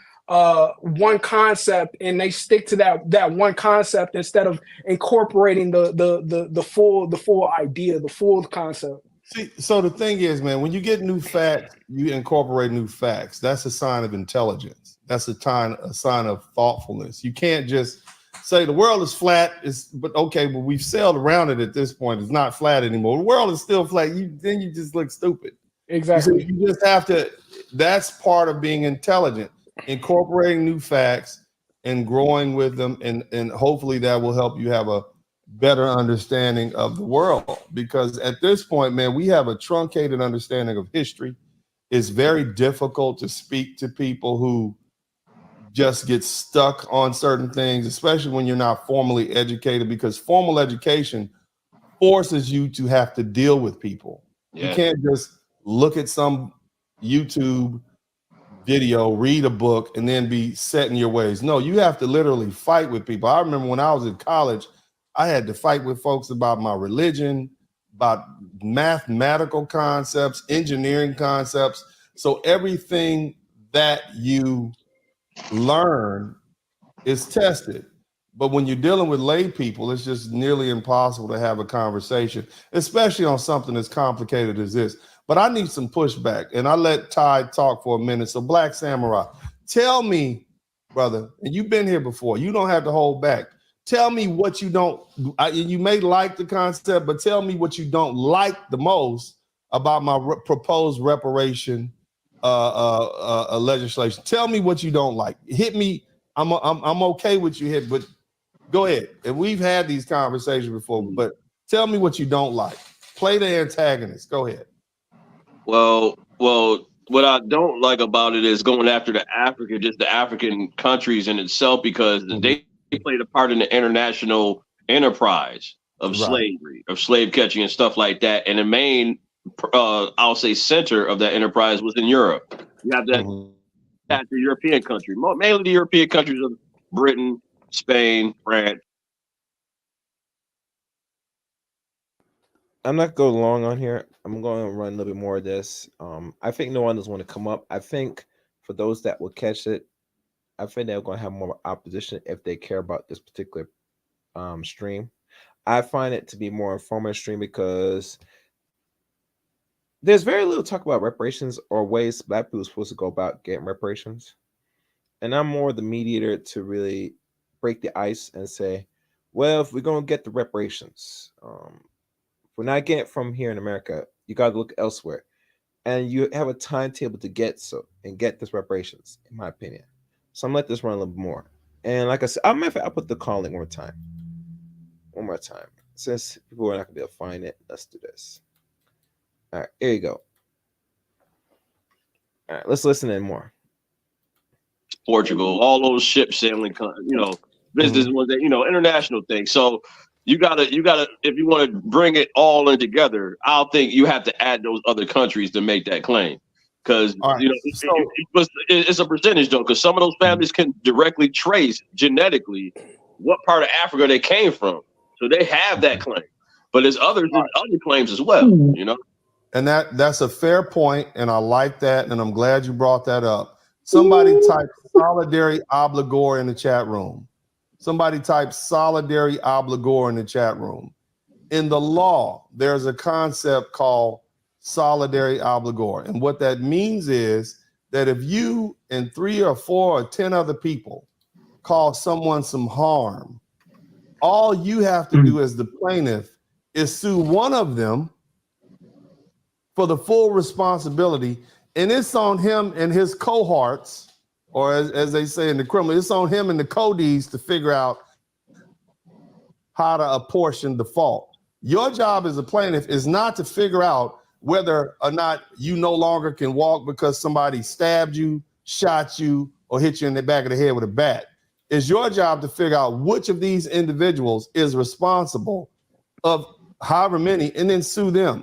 one concept, and they stick to that one concept instead of incorporating the full idea, the full concept. See, so the thing is, man, when you get new facts, you incorporate new facts. That's a sign of intelligence. That's a sign of thoughtfulness. You can't just say the world is flat, but we've sailed around it at this point. It's not flat anymore. The world is still flat. Then you just look stupid. Exactly. You just have to. That's part of being intelligent, incorporating new facts and growing with them, and hopefully that will help you have a better understanding of the world. Because at this point, man, we have a truncated understanding of history. It's very difficult to speak to people who just get stuck on certain things, especially when you're not formally educated, because formal education forces you to have to deal with people. You can't just look at some YouTube video, read a book, and then be set in your ways. No, you have to literally fight with people. I remember when I was in college, I had to fight with folks about my religion, about mathematical concepts, engineering concepts. So everything that you learn is tested. But when you're dealing with lay people, it's just nearly impossible to have a conversation, especially on something as complicated as this. But I need some pushback, and I let Ty talk for a minute. So Black Samurai, tell me, brother, and you've been here before, you don't have to hold back. Tell me what you don't, you may like the concept, but tell me what you don't like the most about my proposed reparation legislation. Tell me what you don't like. Hit me. I'm okay with you hit, but go ahead. And we've had these conversations before, but tell me what you don't like. Play the antagonist. Go ahead. Well, what I don't like about it is going after the African countries in itself, because they played a part in the international enterprise of slavery, of slave catching and stuff like that. And the main, I'll say, center of that enterprise was in Europe. You have that at the European country, mainly the European countries of Britain, Spain, France. I'm not going long on here. I'm going to run a little bit more of this. I think no one does want to come up. I think for those that will catch it, I think they're going to have more opposition if they care about this particular stream. I find it to be more informative stream because there's very little talk about reparations or ways Black people are supposed to go about getting reparations. And I'm more the mediator to really break the ice and say, well, if we're going to get the reparations, if we're not getting it from here in America, you got to look elsewhere. And you have a timetable to get this reparations, in my opinion. So I'm going to let this run a little bit more. And like I said, I'll put the call link one more time. Since people are not going to be able to find it, let's do this. All right, here you go. All right, let's listen in more. Portugal, all those ships sailing, business was that, international thing. So you gotta, if you want to bring it all in together, I'll think you have to add those other countries to make that claim. Because it's a percentage though, because some of those families can directly trace genetically what part of Africa they came from. So they have that claim. But there's other claims as well, And that's a fair point, and I like that, and I'm glad you brought that up. Somebody type solidary obligor in the chat room. Somebody type solidary obligor in the chat room. In the law, there's a concept called solidary obligor. And what that means is that if you and 3 or 4 or 10 other people cause someone some harm, all you have to do as the plaintiff is sue one of them for the full responsibility. And it's on him and his cohorts, or as they say in the criminal, it's on him and the codies to figure out how to apportion the fault. Your job as a plaintiff is not to figure out whether or not you no longer can walk because somebody stabbed you, shot you, or hit you in the back of the head with a bat. It's your job to figure out which of these individuals is responsible of however many, and then sue them.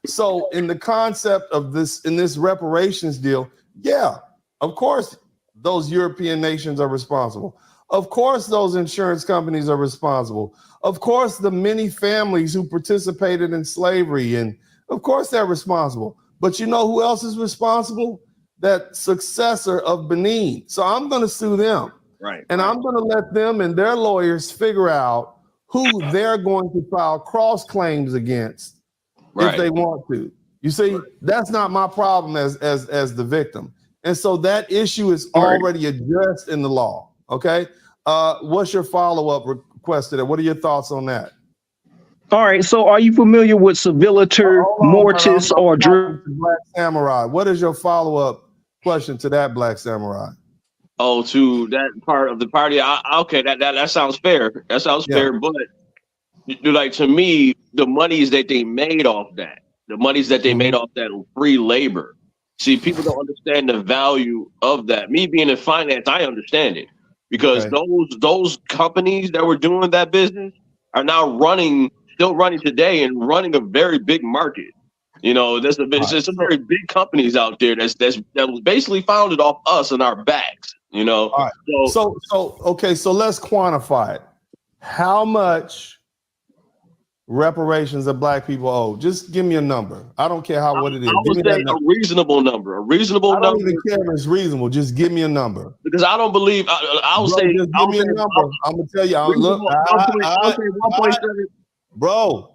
So in the concept of this, in this reparations deal, yeah, of course, those European nations are responsible. Of course, those insurance companies are responsible. Of course, the many families who participated in slavery, and of course they're responsible. But you know who else is responsible? That successor of Benin. So I'm going to sue them. Right. And I'm going to let them and their lawyers figure out who they're going to file cross claims against if they want to. You see, that's not my problem as the victim. And so that issue is already addressed in the law. Okay. What's your follow-up request to that? What are your thoughts on that? All right. So are you familiar with civiliter mortis or Black Samurai? What is your follow-up question to that, Black Samurai? Oh, to that part of the party. Okay, that sounds fair. That sounds fair. But like, to me, the monies that they made off that, free labor. See, people don't understand the value of that. Me being in finance, I understand it, because those companies that were doing that business are now still running today and running a very big market. There's some very big companies out there that was basically founded off us and our backs. All right. So let's quantify it. How much reparations that Black people owe? Just give me a number. I don't care what it is. I would say a reasonable number. I don't even care if it's reasonable. Just give me a number. Because I don't believe. I would say. Just give me a number. I'm gonna tell you. Look, 1.7. Bro.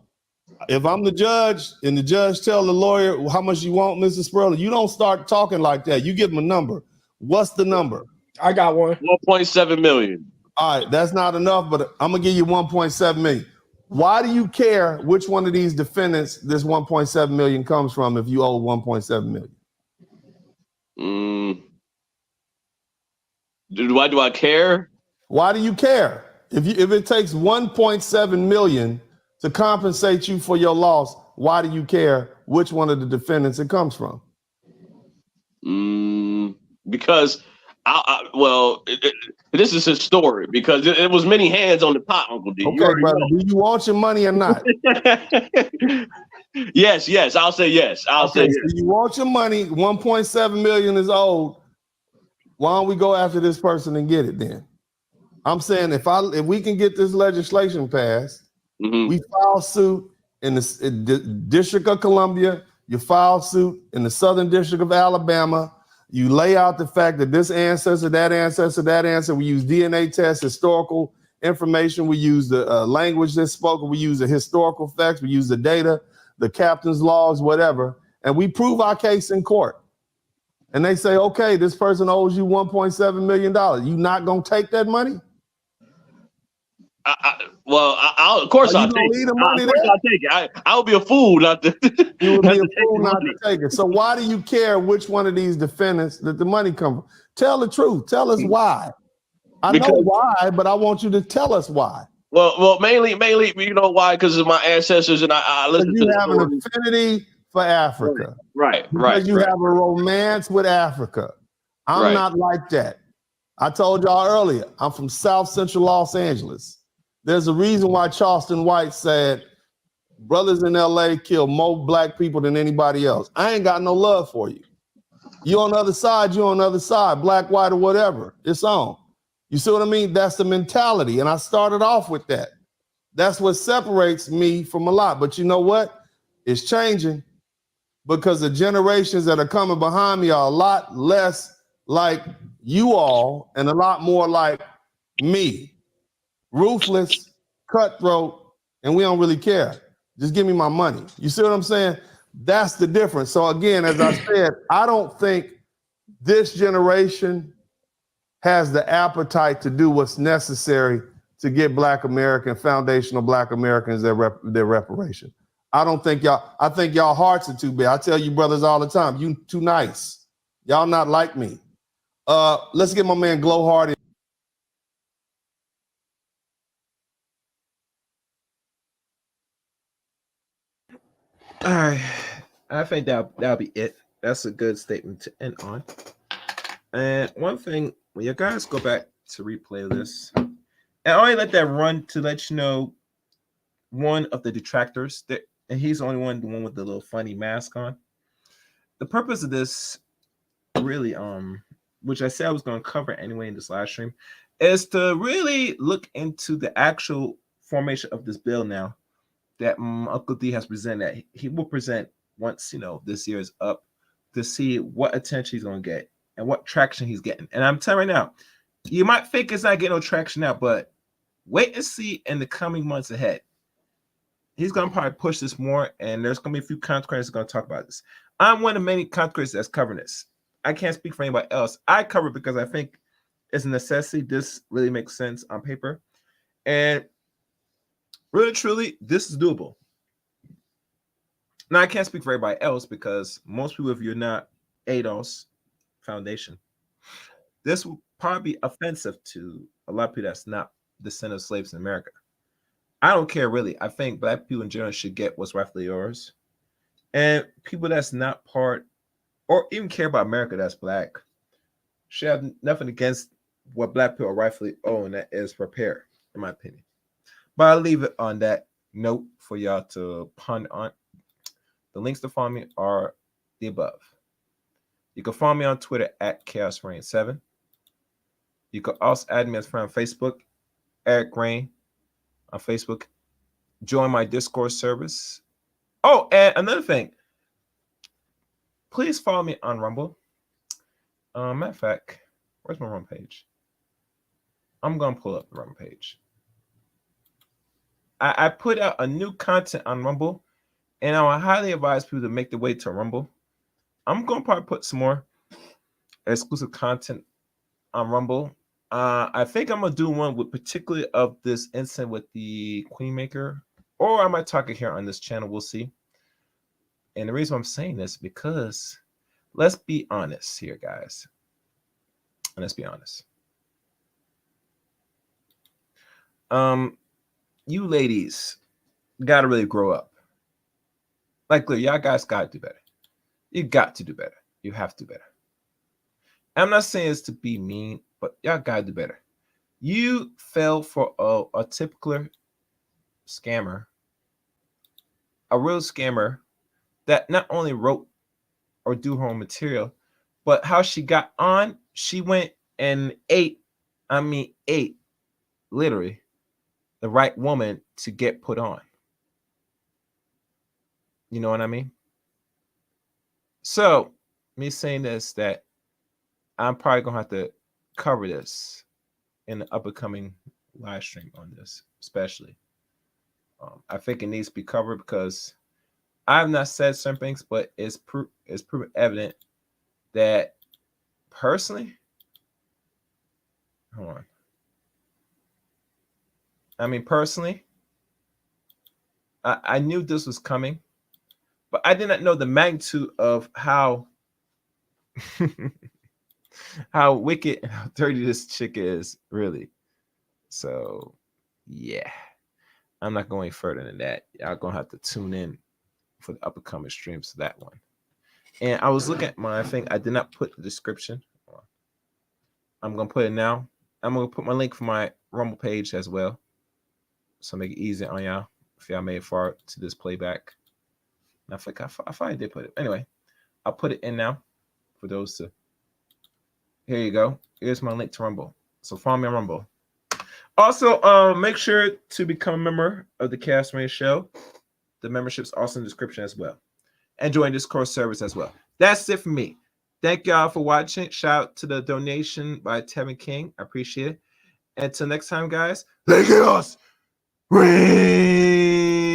If I'm the judge and the judge tell the lawyer how much you want, Mr. Spurler, you don't start talking like that. You give him a number. What's the number? I got one. 1.7 million. All right, that's not enough, but I'm gonna give you 1.7 million. Why do you care which one of these defendants this 1.7 million comes from if you owe 1.7 million? Why do I care? Why do you care? If it takes 1.7 million to compensate you for your loss, why do you care which one of the defendants it comes from? Because this is his story, because it was many hands on the pot, Uncle D. Okay, brother, do you want your money or not? Yes, I'll say yes. Say yes. So you want your money, 1.7 million is owed. Why don't we go after this person and get it then? I'm saying if we can get this legislation passed, we file suit in the District of Columbia, you file suit in the Southern District of Alabama, you lay out the fact that this ancestor, that ancestor, that ancestor, we use DNA tests, historical information, we use the language that's spoken, we use the historical facts, we use the data, the captain's logs, whatever, and we prove our case in court. And they say, okay, this person owes you $1.7 million. You not gonna take that money? Of course I'll take it. I would be a fool not to. You would be a fool not to take it. So why do you care which one of these defendants that the money comes from? Tell the truth. Tell us why. I know why, but I want you to tell us why. Well, mainly, you know why? Because of my ancestors, and I listen to. You have an affinity for Africa, right? Because you have a romance with Africa. I'm not like that. I told y'all earlier, I'm from South Central Los Angeles. There's a reason why Charleston White said brothers in LA kill more black people than anybody else. I ain't got no love for you. You on the other side, you on the other side, black, white, or whatever. It's on. You see what I mean? That's the mentality. And I started off with that. That's what separates me from a lot. But you know what? It's changing because the generations that are coming behind me are a lot less like you all and a lot more like me. Ruthless, cutthroat, and we don't really care. Just give me my money. You see what I'm saying? That's the difference. So again, as I said, I don't think this generation has the appetite to do what's necessary to get Black American, foundational Black Americans their reparation. I think y'all hearts are too big. I tell you brothers all the time, you too nice. Y'all not like me. Let's get my man Glow Hard in. All right, I think that'll be it. That's a good statement to end on. And one thing, when you guys go back to replay this, and I only let that run to let you know one of the detractors that, and he's the only one, the one with the little funny mask on. The purpose of this, really, which I said I was going to cover anyway in this live stream, is to really look into the actual formation of this bill now that Uncle D has presented. That he will present once this year is up, to see what attention he's going to get and what traction he's getting. And I'm telling you right now, you might think it's not getting no traction now, but wait and see in the coming months ahead. He's going to probably push this more, and there's going to be a few content creators that are going to talk about this. I'm one of many content creators that's covering this. I can't speak for anybody else. I cover it because I think it's a necessity. This really makes sense on paper. And really, truly, this is doable. Now, I can't speak for everybody else because most people, if you're not ADOS Foundation, this will probably be offensive to a lot of people that's not descendants of slaves in America. I don't care, really. I think Black people in general should get what's rightfully yours. And people that's not part or even care about America that's Black should have nothing against what Black people are rightfully own, that is prepared, in my opinion. But I'll leave it on that note for y'all to ponder on. The links to follow me are the above. You can follow me on Twitter at ChaosReign7. You can also add me as a friend on Facebook, Eric Rain on Facebook. Join my Discord service. Oh, and another thing, please follow me on Rumble. Matter of fact, where's my Rumble page? I'm going to pull up the Rumble page. I put out a new content on Rumble, and I would highly advise people to make the way to Rumble. I'm going to probably put some more exclusive content on Rumble. I think I'm going to do one with particularly of this incident with the Queenmaker, or I might talk it here on this channel. We'll see. And the reason I'm saying this because let's be honest here, guys. And let's be honest. You ladies got to really grow up. Like, look, y'all guys got to do better. You got to do better. You have to do better. I'm not saying this to be mean, but y'all got to do better. You fell for a typical scammer, a real scammer that not only wrote or do her own material, but how she got on, she went and ate literally the right woman to get put on. You know what I mean? So, me saying this, that I'm probably going to have to cover this in the upcoming live stream on this, especially. I think it needs to be covered because I've not said certain things, but it's proven evident that personally, hold on. I mean, personally, I knew this was coming, but I did not know the magnitude of how how wicked and how dirty this chick is, really. So, yeah, I'm not going further than that. Y'all gonna have to tune in for the upcoming streams to that one. And I was looking at my thing. I did not put the description. I'm gonna put it now. I'm gonna put my link for my Rumble page as well, so make it easy on y'all if y'all made it far to this playback. I think I finally did put it. Anyway, I'll put it in now for those to. Here you go. Here's my link to Rumble. So follow me on Rumble. Also, make sure to become a member of the Chaos Radio Show. The membership's also in the description as well. And join Discord service as well. That's it for me. Thank y'all for watching. Shout out to the donation by Tevin King. I appreciate it. And until next time, guys, let chaos reign.